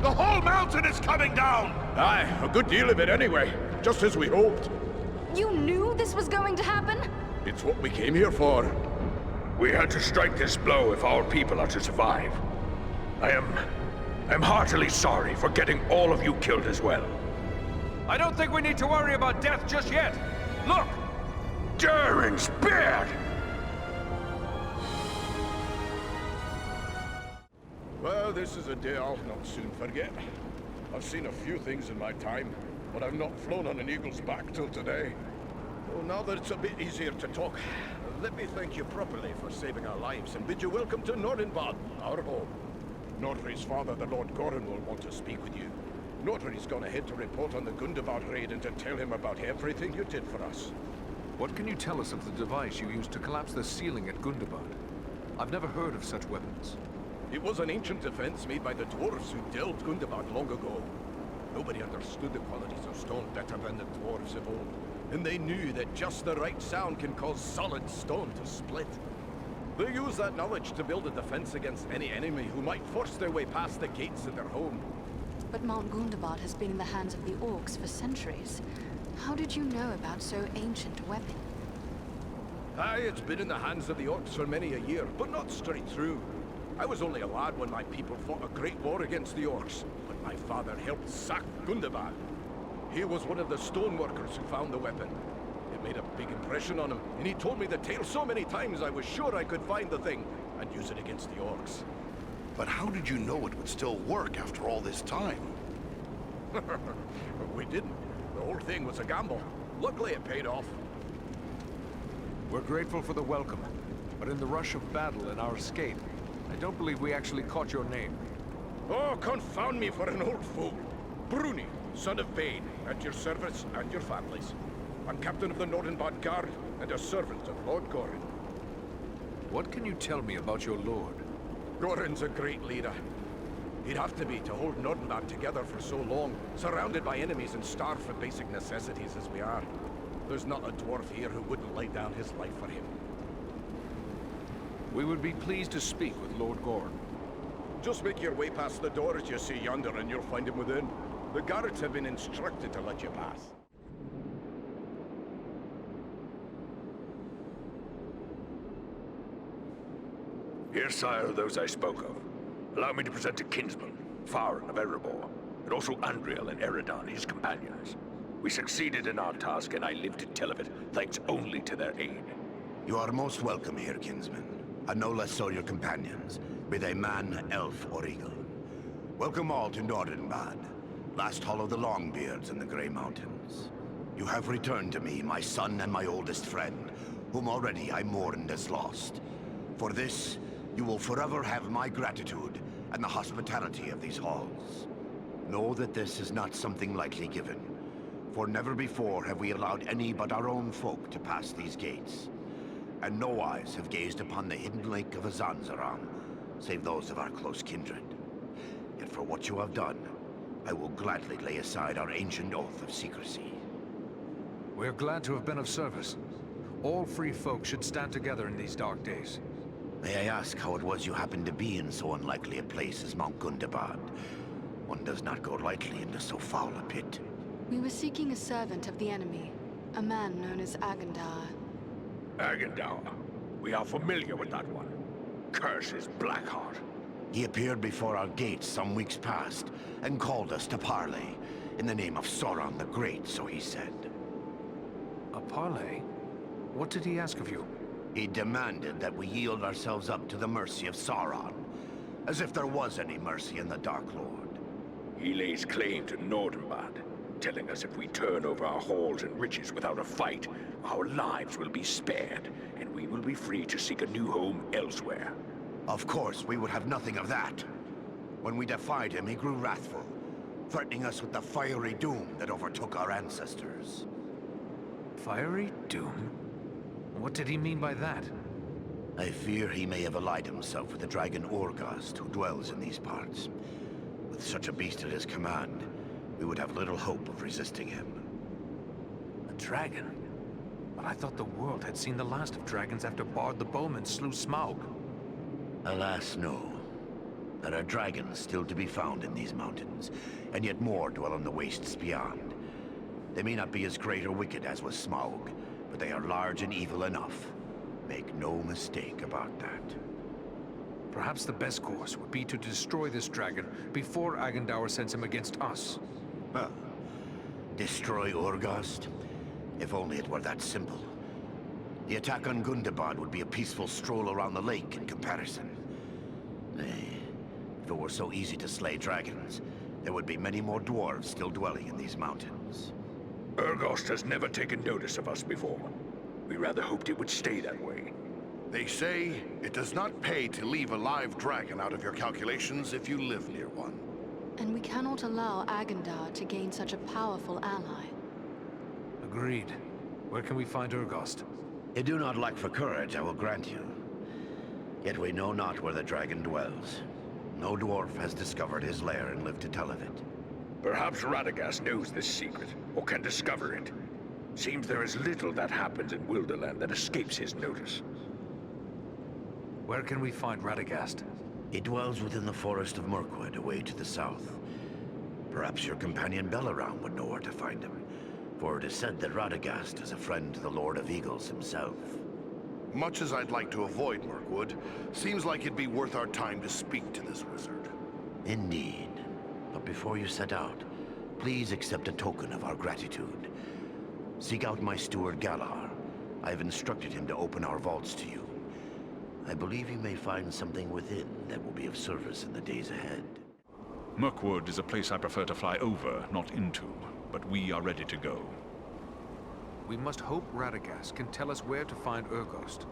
The whole mountain is coming down! Aye, a good deal of it anyway. Just as we hoped. You knew this was going to happen? It's what we came here for. We had to strike this blow if our people are to survive. I'm heartily sorry for getting all of you killed as well. I don't think we need to worry about death just yet. Look! Durin's beard! Well, this is a day I'll not soon forget. I've seen a few things in my time, but I've not flown on an eagle's back till today. Well, now that it's a bit easier to talk, let me thank you properly for saving our lives and bid you welcome to Nordinbad, our home. Nordri's father, the Lord Gorin, will want to speak with you. Nordri's gone ahead to report on the Gundabad raid and to tell him about everything you did for us. What can you tell us of the device you used to collapse the ceiling at Gundabad? I've never heard of such weapons. It was an ancient defense made by the dwarves who delved Gundabad long ago. Nobody understood the qualities of stone better than the dwarves of old, and they knew that just the right sound can cause solid stone to split. They used that knowledge to build a defense against any enemy who might force their way past the gates of their home. But Mount Gundabad has been in the hands of the orcs for centuries. How did you know about so ancient a weapon? Aye, it's been in the hands of the orcs for many a year, but not straight through. I was only a lad when my people fought a great war against the orcs, but my father helped sack Gundabad. He was one of the stoneworkers who found the weapon. It made a big impression on him, and he told me the tale so many times I was sure I could find the thing and use it against the orcs. But how did you know it would still work after all this time? We didn't. The whole thing was a gamble. Luckily it paid off. We're grateful for the welcome, but in the rush of battle and our escape, I don't believe we actually caught your name. Oh, confound me for an old fool. Bruni, son of Bane, at your service and your families. I'm captain of the Nordinbad Guard and a servant of Lord Gorin. What can you tell me about your lord? Gorin's a great leader. He'd have to be to hold Nordinbad together for so long, surrounded by enemies and starved for basic necessities as we are. There's not a dwarf here who wouldn't lay down his life for him. We would be pleased to speak with Lord Gorin. Just make your way past the door as you see yonder and you'll find him within. The guards have been instructed to let you pass. Here, sire, those I spoke of. Allow me to present a kinsman, Farron of Erebor, and also Andriel and Eredon, his companions. We succeeded in our task, and I live to tell of it, thanks only to their aid. You are most welcome here, kinsman. and no less so your companions, be they man, elf, or eagle. Welcome all to Nordenbad, last hall of the Longbeards in the Grey Mountains. You have returned to me, my son and my oldest friend, whom already I mourned as lost. For this, you will forever have my gratitude and the hospitality of these halls. Know that this is not something lightly given, for never before have we allowed any but our own folk to pass these gates. And no eyes have gazed upon the hidden lake of Azanzaram, save those of our close kindred. Yet for what you have done, I will gladly lay aside our ancient oath of secrecy. We're glad to have been of service. All free folk should stand together in these dark days. May I ask how it was you happened to be in so unlikely a place as Mount Gundabad? One does not go lightly into so foul a pit. We were seeking a servant of the enemy, a man known as Agendar. Agendar. We are familiar with that one. Curse his Blackheart. He appeared before our gates some weeks past, and called us to parley, in the name of Sauron the Great, so he said. A parley? What did he ask of you? He demanded that we yield ourselves up to the mercy of Sauron, as if there was any mercy in the Dark Lord. He lays claim to Nordenbad, telling us if we turn over our halls and riches without a fight, our lives will be spared, and we will be free to seek a new home elsewhere. Of course, we would have nothing of that. When we defied him, he grew wrathful, threatening us with the fiery doom that overtook our ancestors. Fiery doom? What did he mean by that? I fear he may have allied himself with the dragon Orgost, who dwells in these parts. With such a beast at his command, we would have little hope of resisting him. A dragon? But I thought the world had seen the last of dragons after Bard the Bowman slew Smaug. Alas, no. There are dragons still to be found in these mountains, and yet more dwell in the wastes beyond. They may not be as great or wicked as was Smaug, but they are large and evil enough. Make no mistake about that. Perhaps the best course would be to destroy this dragon before Agendaur sends him against us. Well, destroy Orgost? If only it were that simple. The attack on Gundabad would be a peaceful stroll around the lake in comparison. Nay, if it were so easy to slay dragons, there would be many more dwarves still dwelling in these mountains. Orgost has never taken notice of us before. We rather hoped it would stay that way. They say it does not pay to leave a live dragon out of your calculations if you live near one. And we cannot allow Agendar to gain such a powerful ally. Agreed. Where can we find Orgost? You do not lack for courage, I will grant you. Yet we know not where the dragon dwells. No dwarf has discovered his lair and lived to tell of it. Perhaps Radagast knows this secret, or can discover it. Seems there is little that happens in Wilderland that escapes his notice. Where can we find Radagast? He dwells within the forest of Mirkwood, away to the south. Perhaps your companion Belaram would know where to find him, for it is said that Radagast is a friend to the Lord of Eagles himself. Much as I'd like to avoid Mirkwood, seems like it'd be worth our time to speak to this wizard. Indeed. But before you set out, please accept a token of our gratitude. Seek out my steward Galar. I have instructed him to open our vaults to you. I believe you may find something within that will be of service in the days ahead. Mirkwood is a place I prefer to fly over, not into, but we are ready to go. We must hope Radagast can tell us where to find Orgost.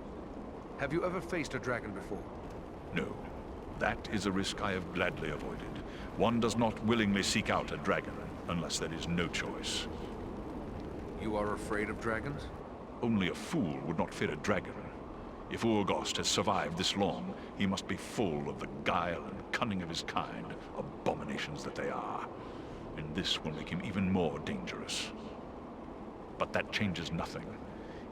Have you ever faced a dragon before? No. That is a risk I have gladly avoided. One does not willingly seek out a dragon, unless there is no choice. You are afraid of dragons? Only a fool would not fear a dragon. If Orgost has survived this long, he must be full of the guile and cunning of his kind, abominations that they are. And this will make him even more dangerous. But that changes nothing.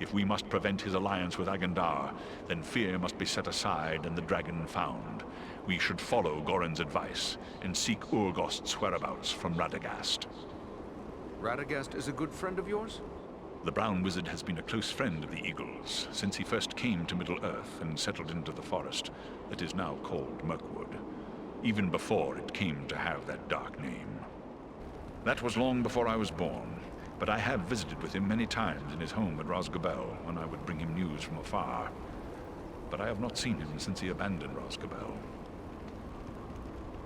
If we must prevent his alliance with Agendar, then fear must be set aside and the dragon found. We should follow Goran's advice and seek Orgost's whereabouts from Radagast. Radagast is a good friend of yours? The Brown Wizard has been a close friend of the Eagles since he first came to Middle-earth and settled into the forest that is now called Mirkwood, even before it came to have that dark name. That was long before I was born, but I have visited with him many times in his home at Rosgobel when I would bring him news from afar. but I have not seen him since he abandoned Rosgobel.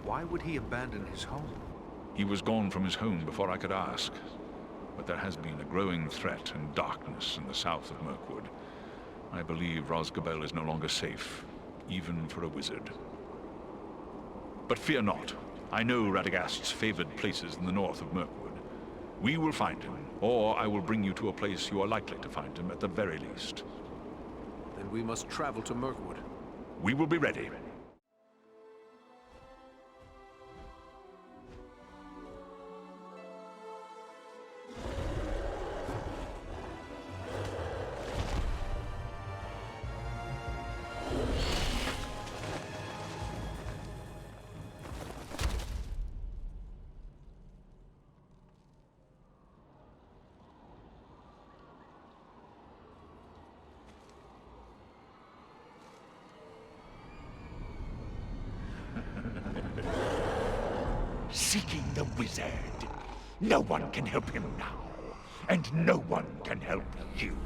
Why would he abandon his home? He was gone from his home before I could ask. But there has been a growing threat and darkness in the south of Mirkwood. I believe Rosgobel is no longer safe, even for a wizard. But fear not. I know Radagast's favored places in the north of Mirkwood. We will find him, or I will bring you to a place you are likely to find him at the very least. Then we must travel to Mirkwood. We will be ready. Seeking the wizard. No one can help him now, and no one can help you.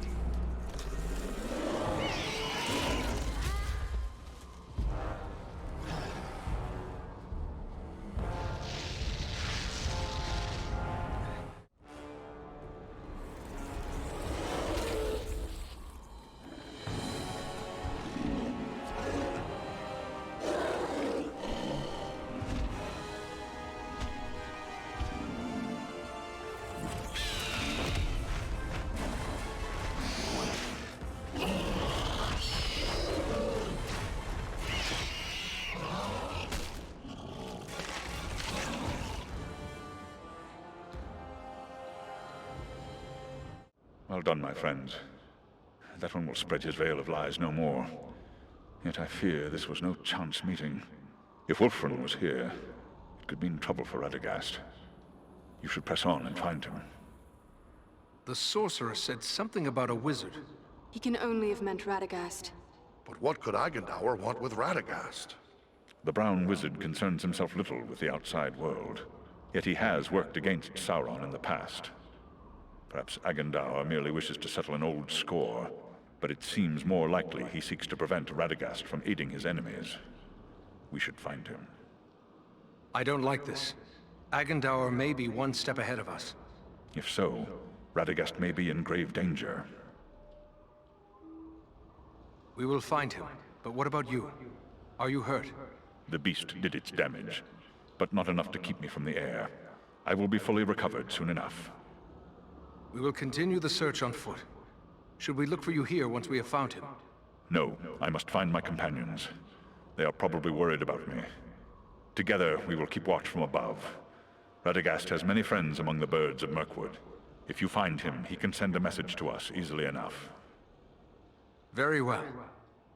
Well done, my friends. That one will spread his veil of lies no more. Yet I fear this was no chance meeting. If Wulfrun was here, it could mean trouble for Radagast. You should press on and find him. The sorcerer said something about a wizard. He can only have meant Radagast. But what could Agendaur want with Radagast? The Brown Wizard concerns himself little with the outside world. Yet he has worked against Sauron in the past. Perhaps Agendaur merely wishes to settle an old score, but it seems more likely he seeks to prevent Radagast from aiding his enemies. We should find him. I don't like this. Agendaur may be one step ahead of us. If so, Radagast may be in grave danger. We will find him, but what about you? Are you hurt? The beast did its damage, but not enough to keep me from the air. I will be fully recovered soon enough. We will continue the search on foot. Should we look for you here once we have found him? No, I must find my companions. They are probably worried about me. Together, we will keep watch from above. Radagast has many friends among the birds of Mirkwood. If you find him, he can send a message to us easily enough. Very well.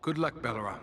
Good luck, Balaram.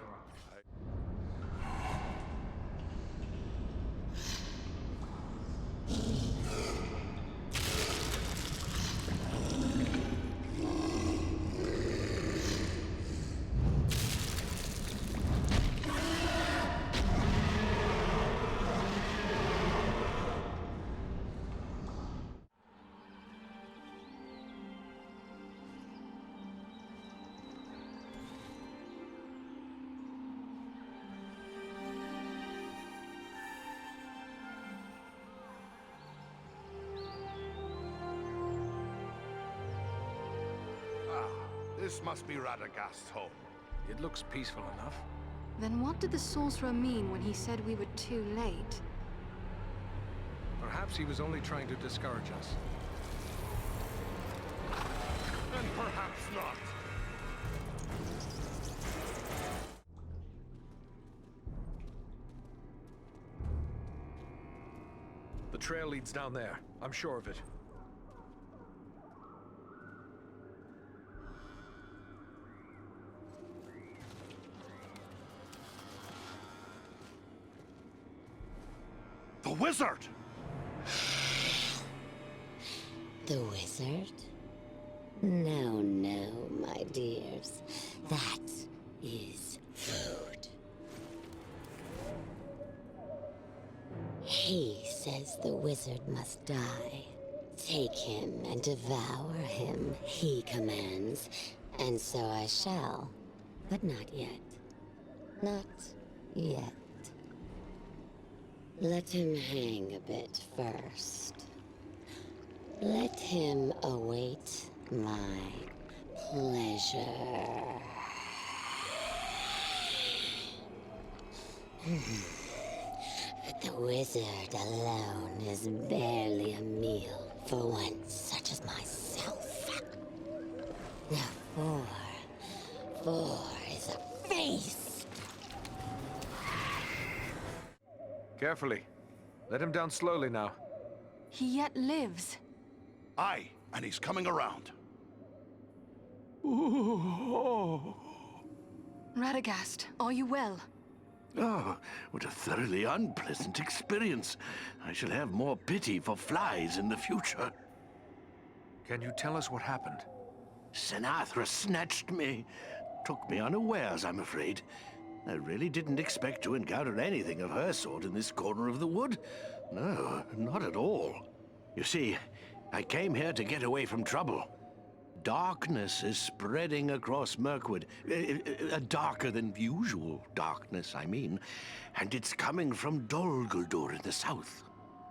This must be Radagast's home. It looks peaceful enough. Then what did the sorcerer mean when he said we were too late? Perhaps he was only trying to discourage us. And perhaps not. The trail leads down there. I'm sure of it. The wizard! The wizard? No, no, my dears. That is food. He says the wizard must die. Take him and devour him, he commands. And so I shall. But not yet. Not yet. Let him hang a bit first. Let him await my pleasure. But the wizard alone is barely a meal for one such as myself. Now four is a feast. Carefully. Let him down slowly now. He yet lives. Aye, and he's coming around. Radagast, are you well? Oh, what a thoroughly unpleasant experience. I shall have more pity for flies in the future. Can you tell us what happened? Sinatra snatched me. Took me unawares, I'm afraid. I really didn't expect to encounter anything of her sort in this corner of the wood. No, not at all. You see, I came here to get away from trouble. Darkness is spreading across Mirkwood. A darker than usual darkness, I mean. And it's coming from Dol Guldur in the south.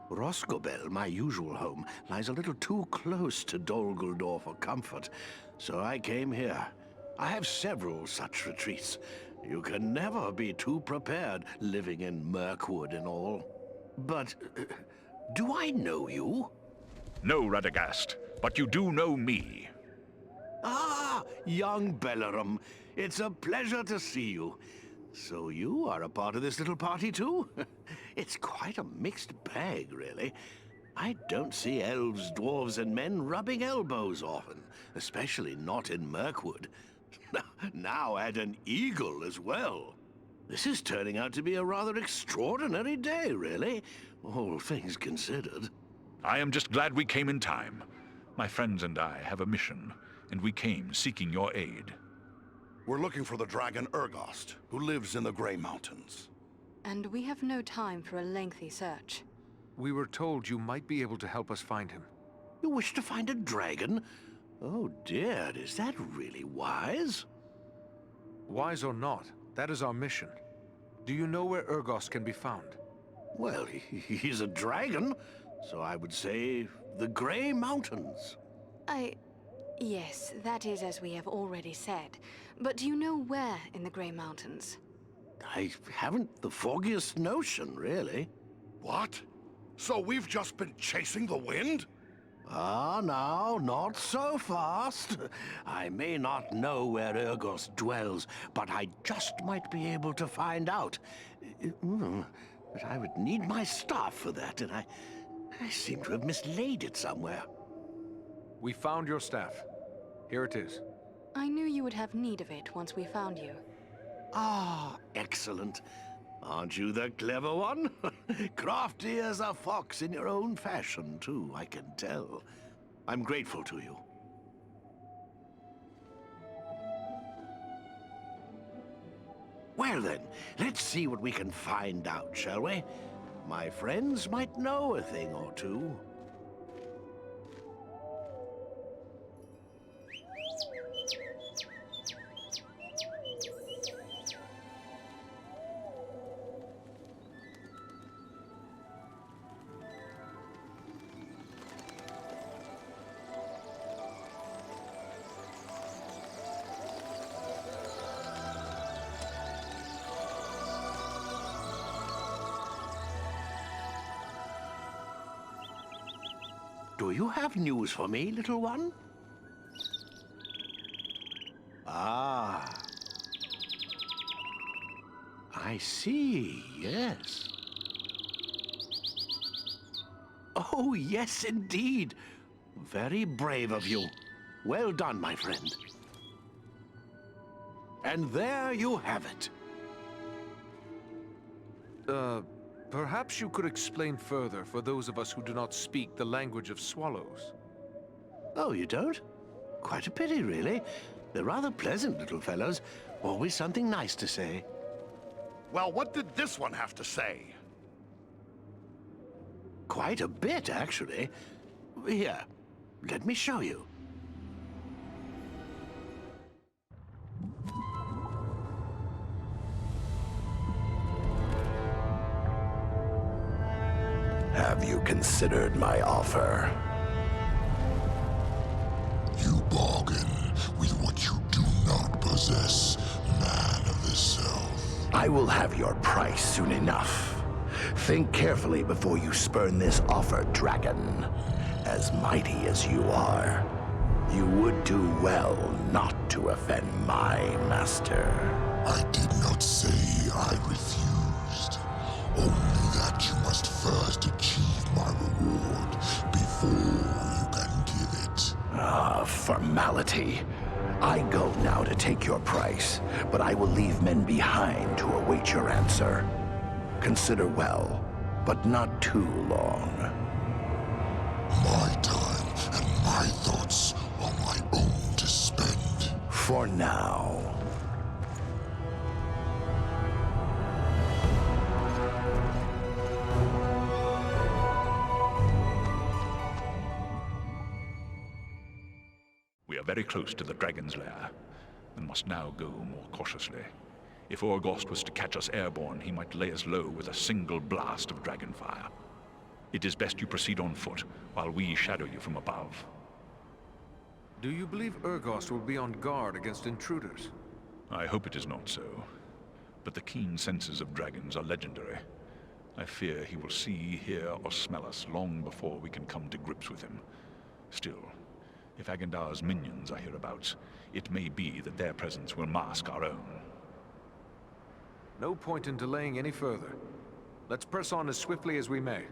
Rosgobel, my usual home, lies a little too close to Dol Guldur for comfort. So I came here. I have several such retreats. You can never be too prepared, living in Mirkwood and all. But, do I know you? No, Radagast, but you do know me. Ah, young Bellerum. It's a pleasure to see you. So you are a part of this little party too? It's quite a mixed bag, really. I don't see elves, dwarves, and men rubbing elbows often, especially not in Mirkwood. Now add an eagle as well. This is turning out to be a rather extraordinary day, really, all things considered. I am just glad we came in time. My friends and I have a mission, and we came seeking your aid. We're looking for the dragon Urgost, who lives in the Grey Mountains. And we have no time for a lengthy search. We were told you might be able to help us find him. You wish to find a dragon? Oh dear, is that really wise? Wise or not, that is our mission. Do you know where Urgost can be found? Well, he's a dragon, so I would say the Grey Mountains. Yes, that is as we have already said. But do you know where in the Grey Mountains? I haven't the foggiest notion, really. What? So we've just been chasing the wind? Ah, now, not so fast. I may not know where Urgost dwells, but I just might be able to find out. But I would need my staff for that, and I seem to have mislaid it somewhere. We found your staff. Here it is. I knew you would have need of it once we found you. Ah, excellent. Aren't you the clever one? Crafty as a fox in your own fashion, too, I can tell. I'm grateful to you. Well then, let's see what we can find out, shall we? My friends might know a thing or two. Do you have news for me, little one? Ah. I see, yes. Oh, yes, indeed. Very brave of you. Well done, my friend. And there you have it. Perhaps you could explain further for those of us who do not speak the language of swallows. Oh, you don't? Quite a pity, really. They're rather pleasant little fellows. Always something nice to say. Well, what did this one have to say? Quite a bit, actually. Here, let me show you. Have you considered my offer? You bargain with what you do not possess, man of the South. I will have your price soon enough. Think carefully before you spurn this offer, dragon. As mighty as you are, you would do well not to offend my master. I did not say I refused. Only that you must first achieve my reward before you can give it. Ah, formality. I go now to take your price, but I will leave men behind to await your answer. Consider well, but not too long. My time and my thoughts are my own to spend. For now. We are very close to the dragon's lair, and must now go more cautiously. If Morgoth was to catch us airborne, he might lay us low with a single blast of dragonfire. It is best you proceed on foot, while we shadow you from above. Do you believe Morgoth will be on guard against intruders? I hope it is not so, but the keen senses of dragons are legendary. I fear he will see, hear, or smell us long before we can come to grips with him. Still, if Agendar's minions are hereabouts, it may be that their presence will mask our own. No point in delaying any further. Let's press on as swiftly as we may.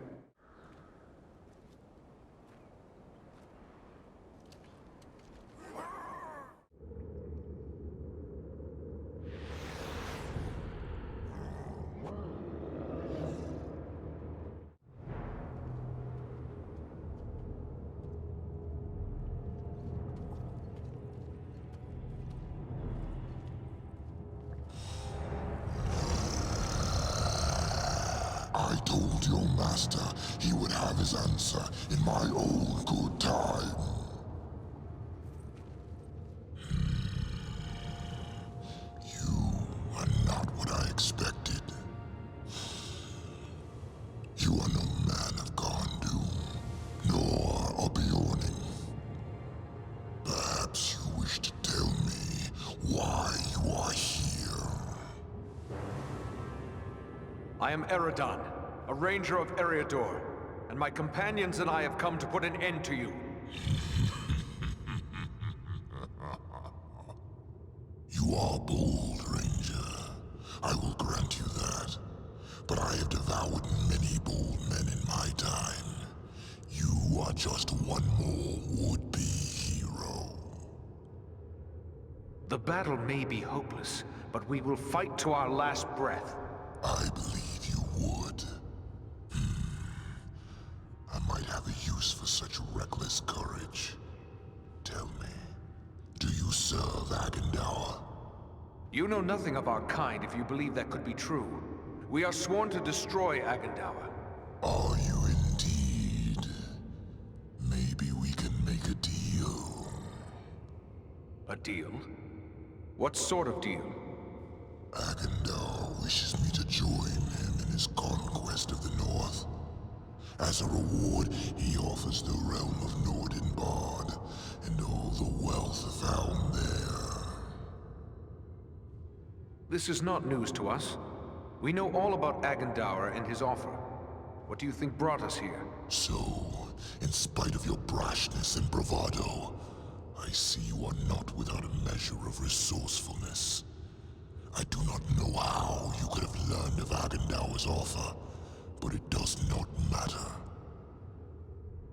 I told your master he would have his answer in my own good time. You are not what I expected. You are no man of Gondoom, nor a Bjorning. Perhaps you wish to tell me why you are here. I am Eregion, a ranger of Eriador, and my companions and I have come to put an end to you. You are bold, ranger. I will grant you that. But I have devoured many bold men in my time. You are just one more would-be hero. The battle may be hopeless, but we will fight to our last breath. I believe you would. I might have a use for such reckless courage. Tell me, do you serve Agendour? You know nothing of our kind if you believe that could be true. We are sworn to destroy Agendour. Are you indeed? Maybe we can make a deal. A deal? What sort of deal? Agendour wishes me to join him in his conquest of the North. As a reward, he offers the realm of Nordenbard and all the wealth found there. This is not news to us. We know all about Agendour and his offer. What do you think brought us here? So, in spite of your brashness and bravado, I see you are not without a measure of resourcefulness. I do not know how you could have learned of Agendour's offer, but it does not matter.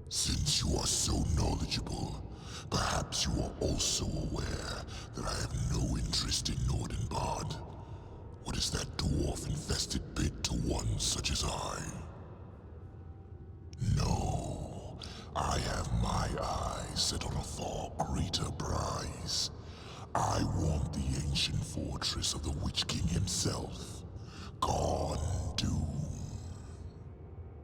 Since you are so knowledgeable, perhaps you are also aware that I have no interest in Nordenbard. What is that dwarf-infested bit to one such as I? No, I have my eyes set on a far greater prize. I want the ancient fortress of the Witch-king himself, Gondoom.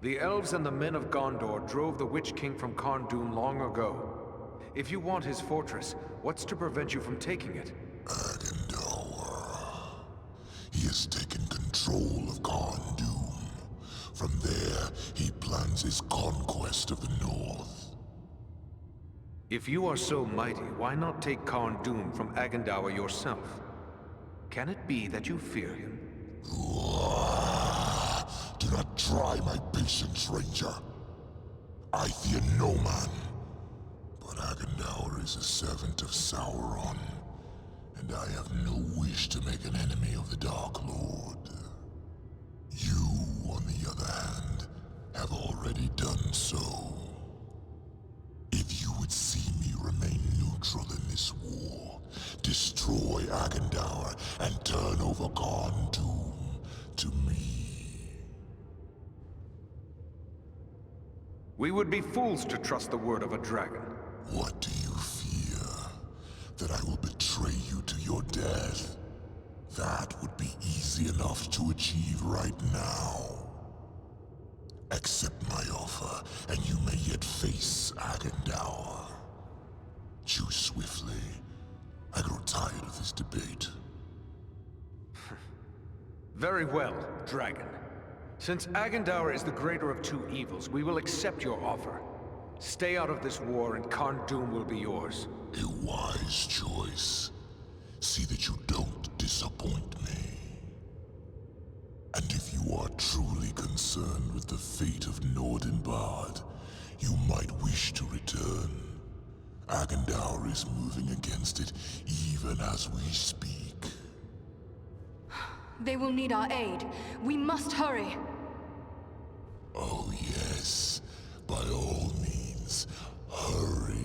The elves and the men of Gondor drove the Witch-king from Carndoom long ago. If you want his fortress, what's to prevent you from taking it? Agendour. He has taken control of Carndoom, From there, he plans his conquest of the North. If you are so mighty, why not take Karn Dûm from Agendaur yourself? Can it be that you fear him? Do not try my patience, Ranger. I fear no man. But Agendaur is a servant of Sauron, and I have no wish to make an enemy of the Dark Lord. You, on the other hand, have already done so. If you would see me remain neutral in this war, destroy Agendaur and turn over Karn Dûm to me. We would be fools to trust the word of a dragon. What do you fear? That I will betray you to your death? That would be easy enough to achieve right now. Accept my offer, and you may yet face Agendaur. Choose swiftly. I grow tired of this debate. Very well, dragon. Since Agendaur is the greater of two evils, we will accept your offer. Stay out of this war, and Karn Dûm will be yours. A wise choice. See that you don't disappoint me. And if you are truly concerned with the fate of Nordenbad, you might wish to return. Agendaur is moving against it even as we speak. They will need our aid. We must hurry. Oh yes, by all means, hurry.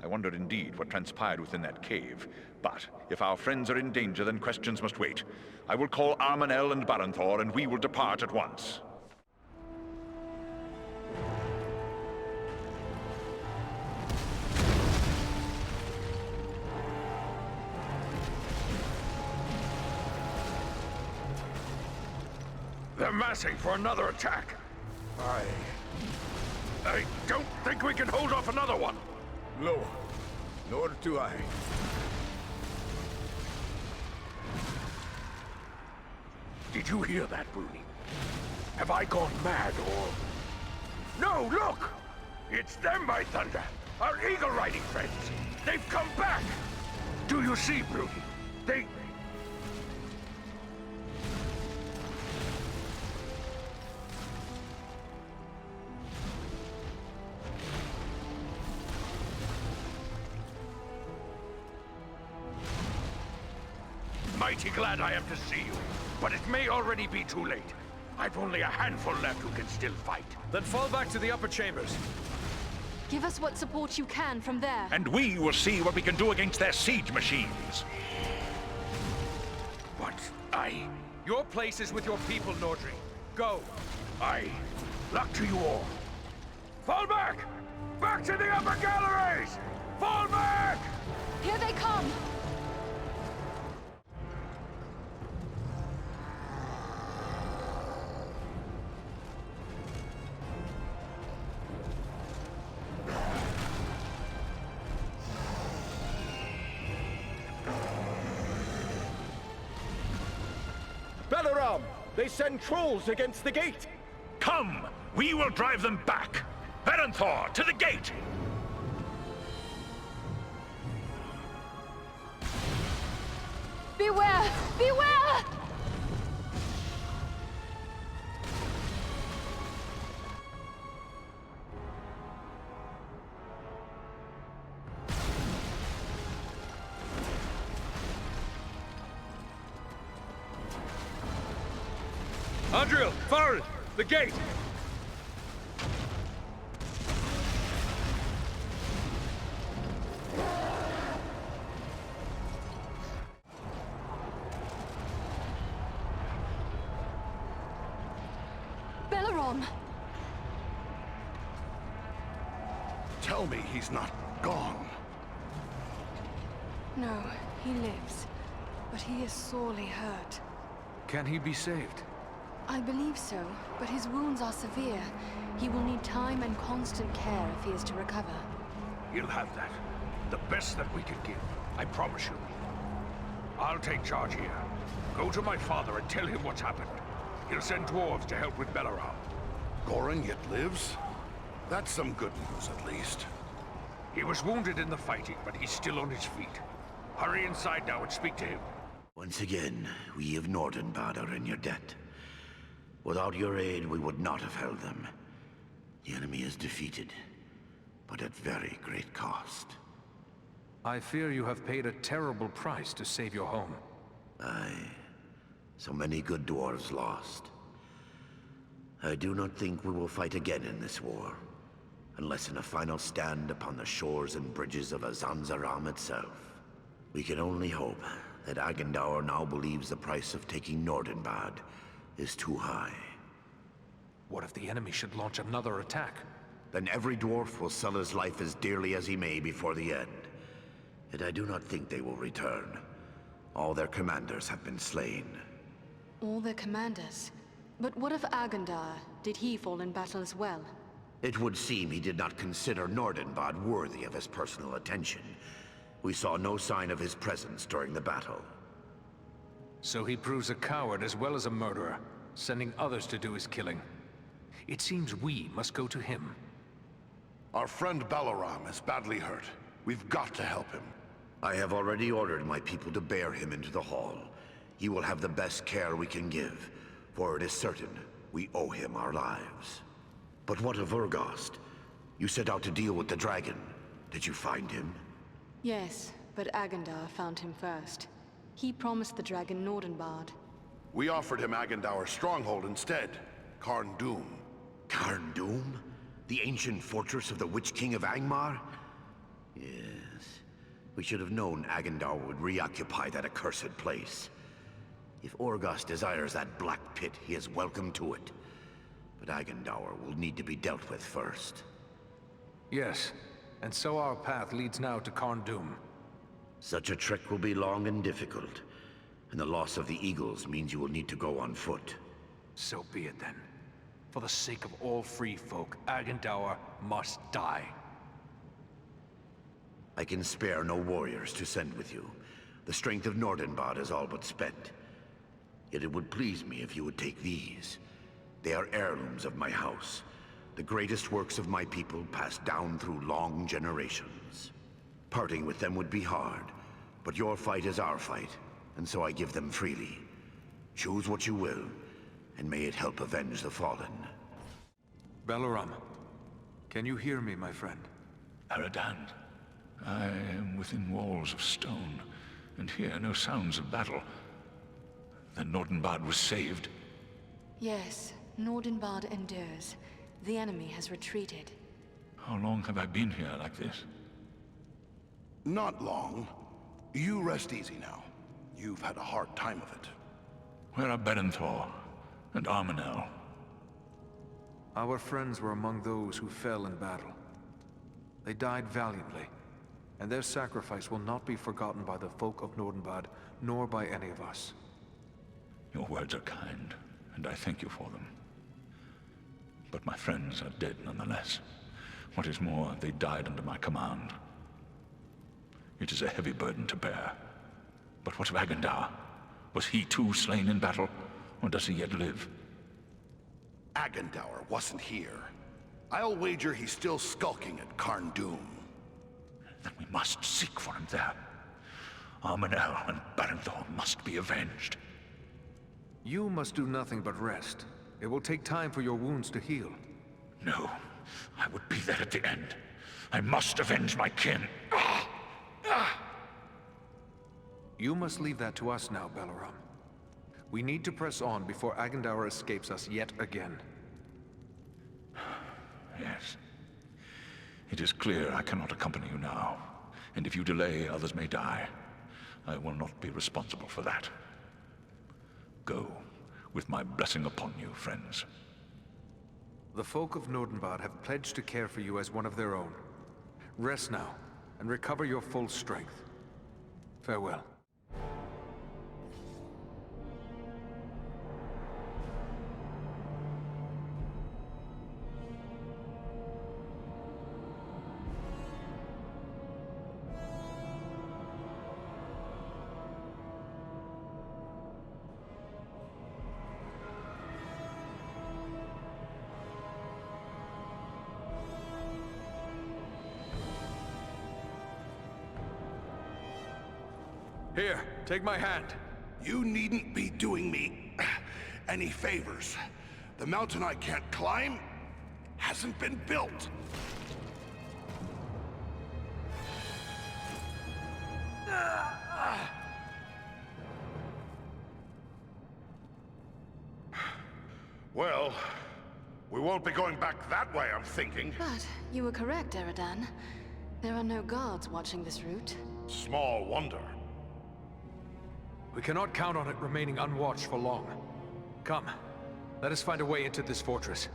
I wonder indeed what transpired within that cave. But if our friends are in danger, then questions must wait. I will call Armanel and Baranthor, and we will depart at once. They're massing for another attack. I don't think we can hold off another one. No, nor do I. Did you hear that, Bruni? Have I gone mad, or... No, look! It's them, by thunder! Our eagle-riding friends! They've come back! Do you see, Bruni? They... Mighty glad I am to see you, but it may already be too late. I've only a handful left who can still fight. Then fall back to the upper chambers. Give us what support you can from there. And we will see what we can do against their siege machines. But Your place is with your people, Nordri. Go. Luck to you all. Fall back! Back to the upper galleries! Fall back! Here they come! Balaram! They send trolls against the gate! Come! We will drive them back! Baranthor, to the gate! Beware! Beware! Andriel, Farrell, the gate! Balaram! Tell me he's not gone. No, he lives. But he is sorely hurt. Can he be saved? I believe so, but his wounds are severe. He will need time and constant care if he is to recover. He'll have that. The best that we can give, I promise you. I'll take charge here. Go to my father and tell him what's happened. He'll send dwarves to help with Belaram. Goran yet lives? That's some good news, at least. He was wounded in the fighting, but he's still on his feet. Hurry inside now and speak to him. Once again, we of Nordenbad are in your debt. Without your aid, we would not have held them. The enemy is defeated, but at very great cost. I fear you have paid a terrible price to save your home. Aye. So many good dwarves lost. I do not think we will fight again in this war, unless in a final stand upon the shores and bridges of Azanzaram itself. We can only hope that Agendaur now believes the price of taking Nordenbad is too high. What if the enemy should launch another attack? Then every dwarf will sell his life as dearly as he may before the end. Yet I do not think they will return. All their commanders have been slain. All their commanders? But what of Agendaur? Did he fall in battle as well? It would seem he did not consider Nordenbad worthy of his personal attention. We saw no sign of his presence during the battle. So he proves a coward as well as a murderer, sending others to do his killing. It seems we must go to him. Our friend Belaram is badly hurt. We've got to help him. I have already ordered my people to bear him into the hall. He will have the best care we can give, for it is certain we owe him our lives. But what of Urgost? You set out to deal with the dragon. Did you find him? Yes, but Agendaur found him first. He promised the dragon Nordenbad. We offered him Agendaur's stronghold instead, Karn Dûm. Karn Dûm? The ancient fortress of the Witch-king of Angmar? Yes. We should have known Agendaur would reoccupy that accursed place. If Urgost desires that black pit, he is welcome to it. But Agendaur will need to be dealt with first. Yes, and so our path leads now to Karn Dûm. Such a trek will be long and difficult, and the loss of the eagles means you will need to go on foot. So be it then. For the sake of all free folk, Agendaur must die. I can spare no warriors to send with you. The strength of Nordenbad is all but spent. Yet it would please me if you would take these. They are heirlooms of my house, the greatest works of my people passed down through long generations. Parting with them would be hard, but your fight is our fight, and so I give them freely. Choose what you will, and may it help avenge the fallen. Belaram, can you hear me, my friend? Aradan, I am within walls of stone, and hear no sounds of battle. Then Nordenbad was saved. Yes, Nordenbad endures. The enemy has retreated. How long have I been here like this? Not long. You rest easy now. You've had a hard time of it. Where are Berenthor and Armanel? Our friends were among those who fell in battle. They died valiantly, and their sacrifice will not be forgotten by the folk of Nordenbad, nor by any of us. Your words are kind, and I thank you for them. But my friends are dead nonetheless. What is more, they died under my command. It is a heavy burden to bear. But what of Agendaur? Was he too slain in battle, or does he yet live? Agendaur wasn't here. I'll wager he's still skulking at Karn Dûm. Then we must seek for him there. Armanel and Berenthor must be avenged. You must do nothing but rest. It will take time for your wounds to heal. No, I would be there at the end. I must avenge my kin. You must leave that to us now, Belaram. We need to press on before Agendaur escapes us yet again. Yes. It is clear I cannot accompany you now, and if you delay, others may die. I will not be responsible for that. Go, with my blessing upon you, friends. The folk of Nordenbad have pledged to care for you as one of their own. Rest now, and recover your full strength. Farewell. Here, take my hand. You needn't be doing me any favors. The mountain I can't climb hasn't been built. Well, we won't be going back that way, I'm thinking. But you were correct, Eredan. There are no guards watching this route. Small wonder. We cannot count on it remaining unwatched for long. Come, let us find a way into this fortress.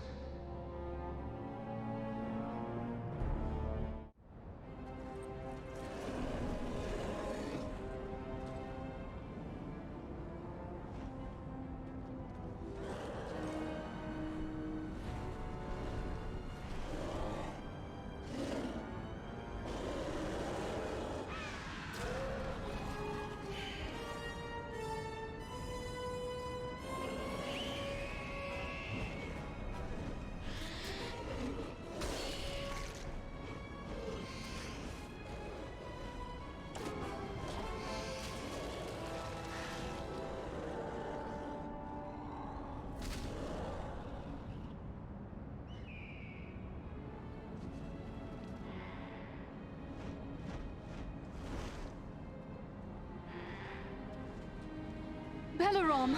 Bellerom!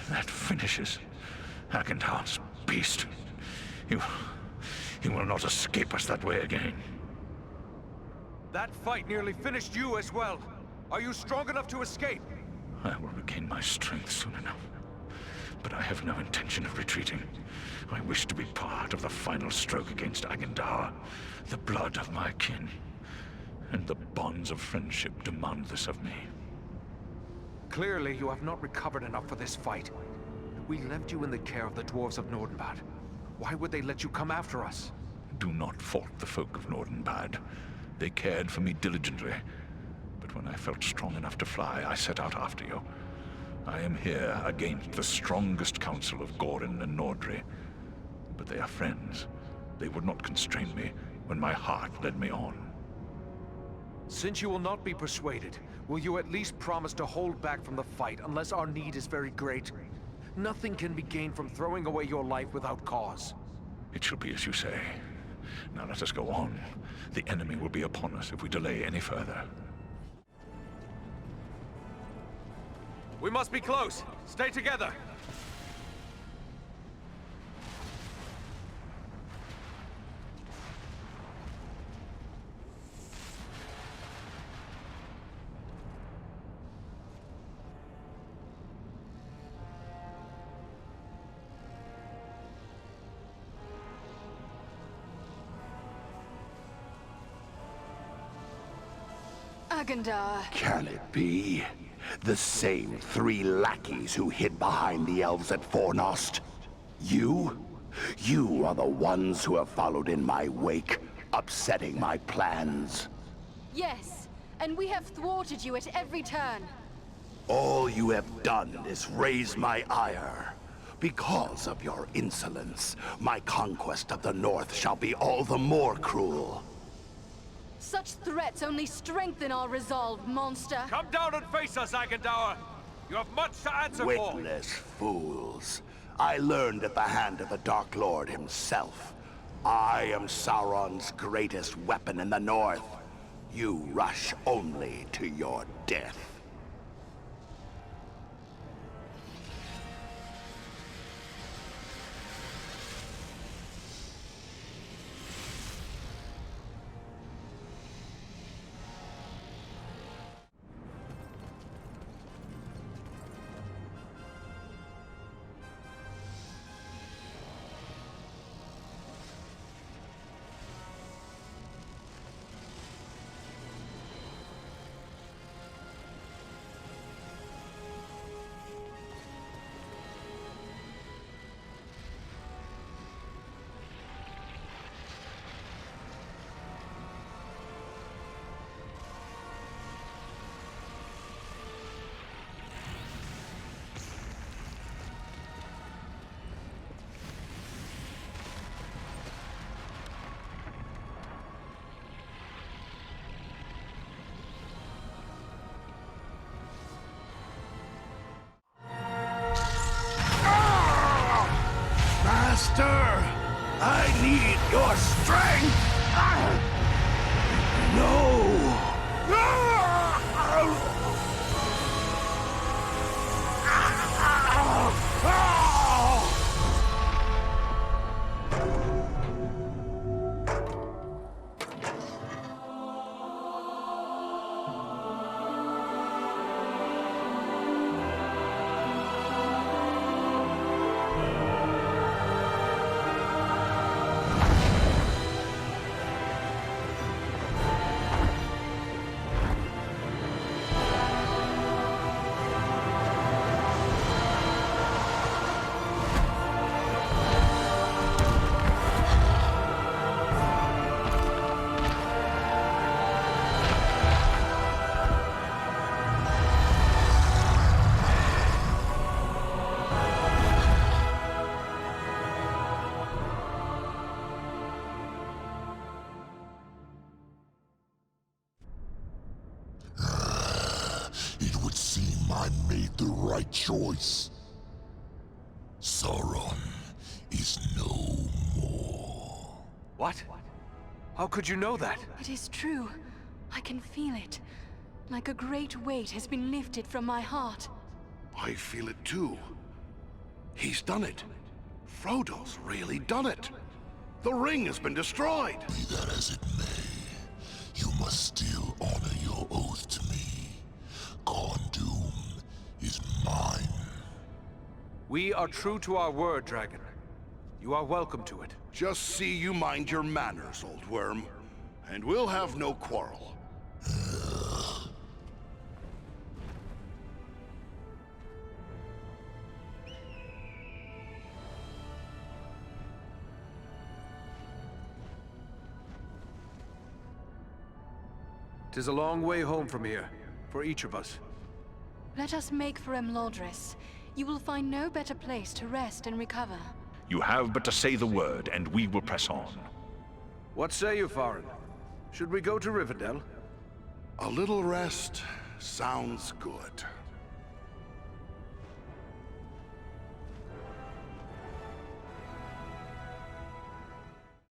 That finishes Agendar's beast. He will not escape us that way again. That fight nearly finished you as well. Are you strong enough to escape? I will regain my strength soon enough. But I have no intention of retreating. I wish to be part of the final stroke against Agendar. The blood of my kin. And the bonds of friendship demand this of me. Clearly, you have not recovered enough for this fight. We left you in the care of the dwarves of Nordenbad. Why would they let you come after us? Do not fault the folk of Nordenbad. They cared for me diligently. But when I felt strong enough to fly, I set out after you. I am here against the strongest council of Gorin and Nordri. But they are friends. They would not constrain me when my heart led me on. Since you will not be persuaded, will you at least promise to hold back from the fight unless our need is very great? Nothing can be gained from throwing away your life without cause. It shall be as you say. Now let us go on. The enemy will be upon us if we delay any further. We must be close. Stay together. Agendar. Can it be? The same 3 lackeys who hid behind the elves at Fornost? You? You are the ones who have followed in my wake, upsetting my plans. Yes, and we have thwarted you at every turn. All you have done is raise my ire. Because of your insolence, my conquest of the North shall be all the more cruel. Such threats only strengthen our resolve, monster. Come down and face us, Agendaur! You have much to answer for! Witless fools. I learned at the hand of the Dark Lord himself. I am Sauron's greatest weapon in the North. You rush only to your death. Master! I need your strength! No! It would seem I made the right choice. Sauron is no more. What? How could you know that? It is true. I can feel it. Like a great weight has been lifted from my heart. I feel it too. He's done it. Frodo's really done it. The ring has been destroyed. Be that as it may, you must still honor your oath to me. Khondum is mine. We are true to our word, Dragon. You are welcome to it. Just see you mind your manners, old worm. And we'll have no quarrel. Tis a long way home from here, for each of us. Let us make for Imladris. You will find no better place to rest and recover. You have but to say the word, and we will press on. What say you, Farin? Should we go to Rivendell? A little rest sounds good.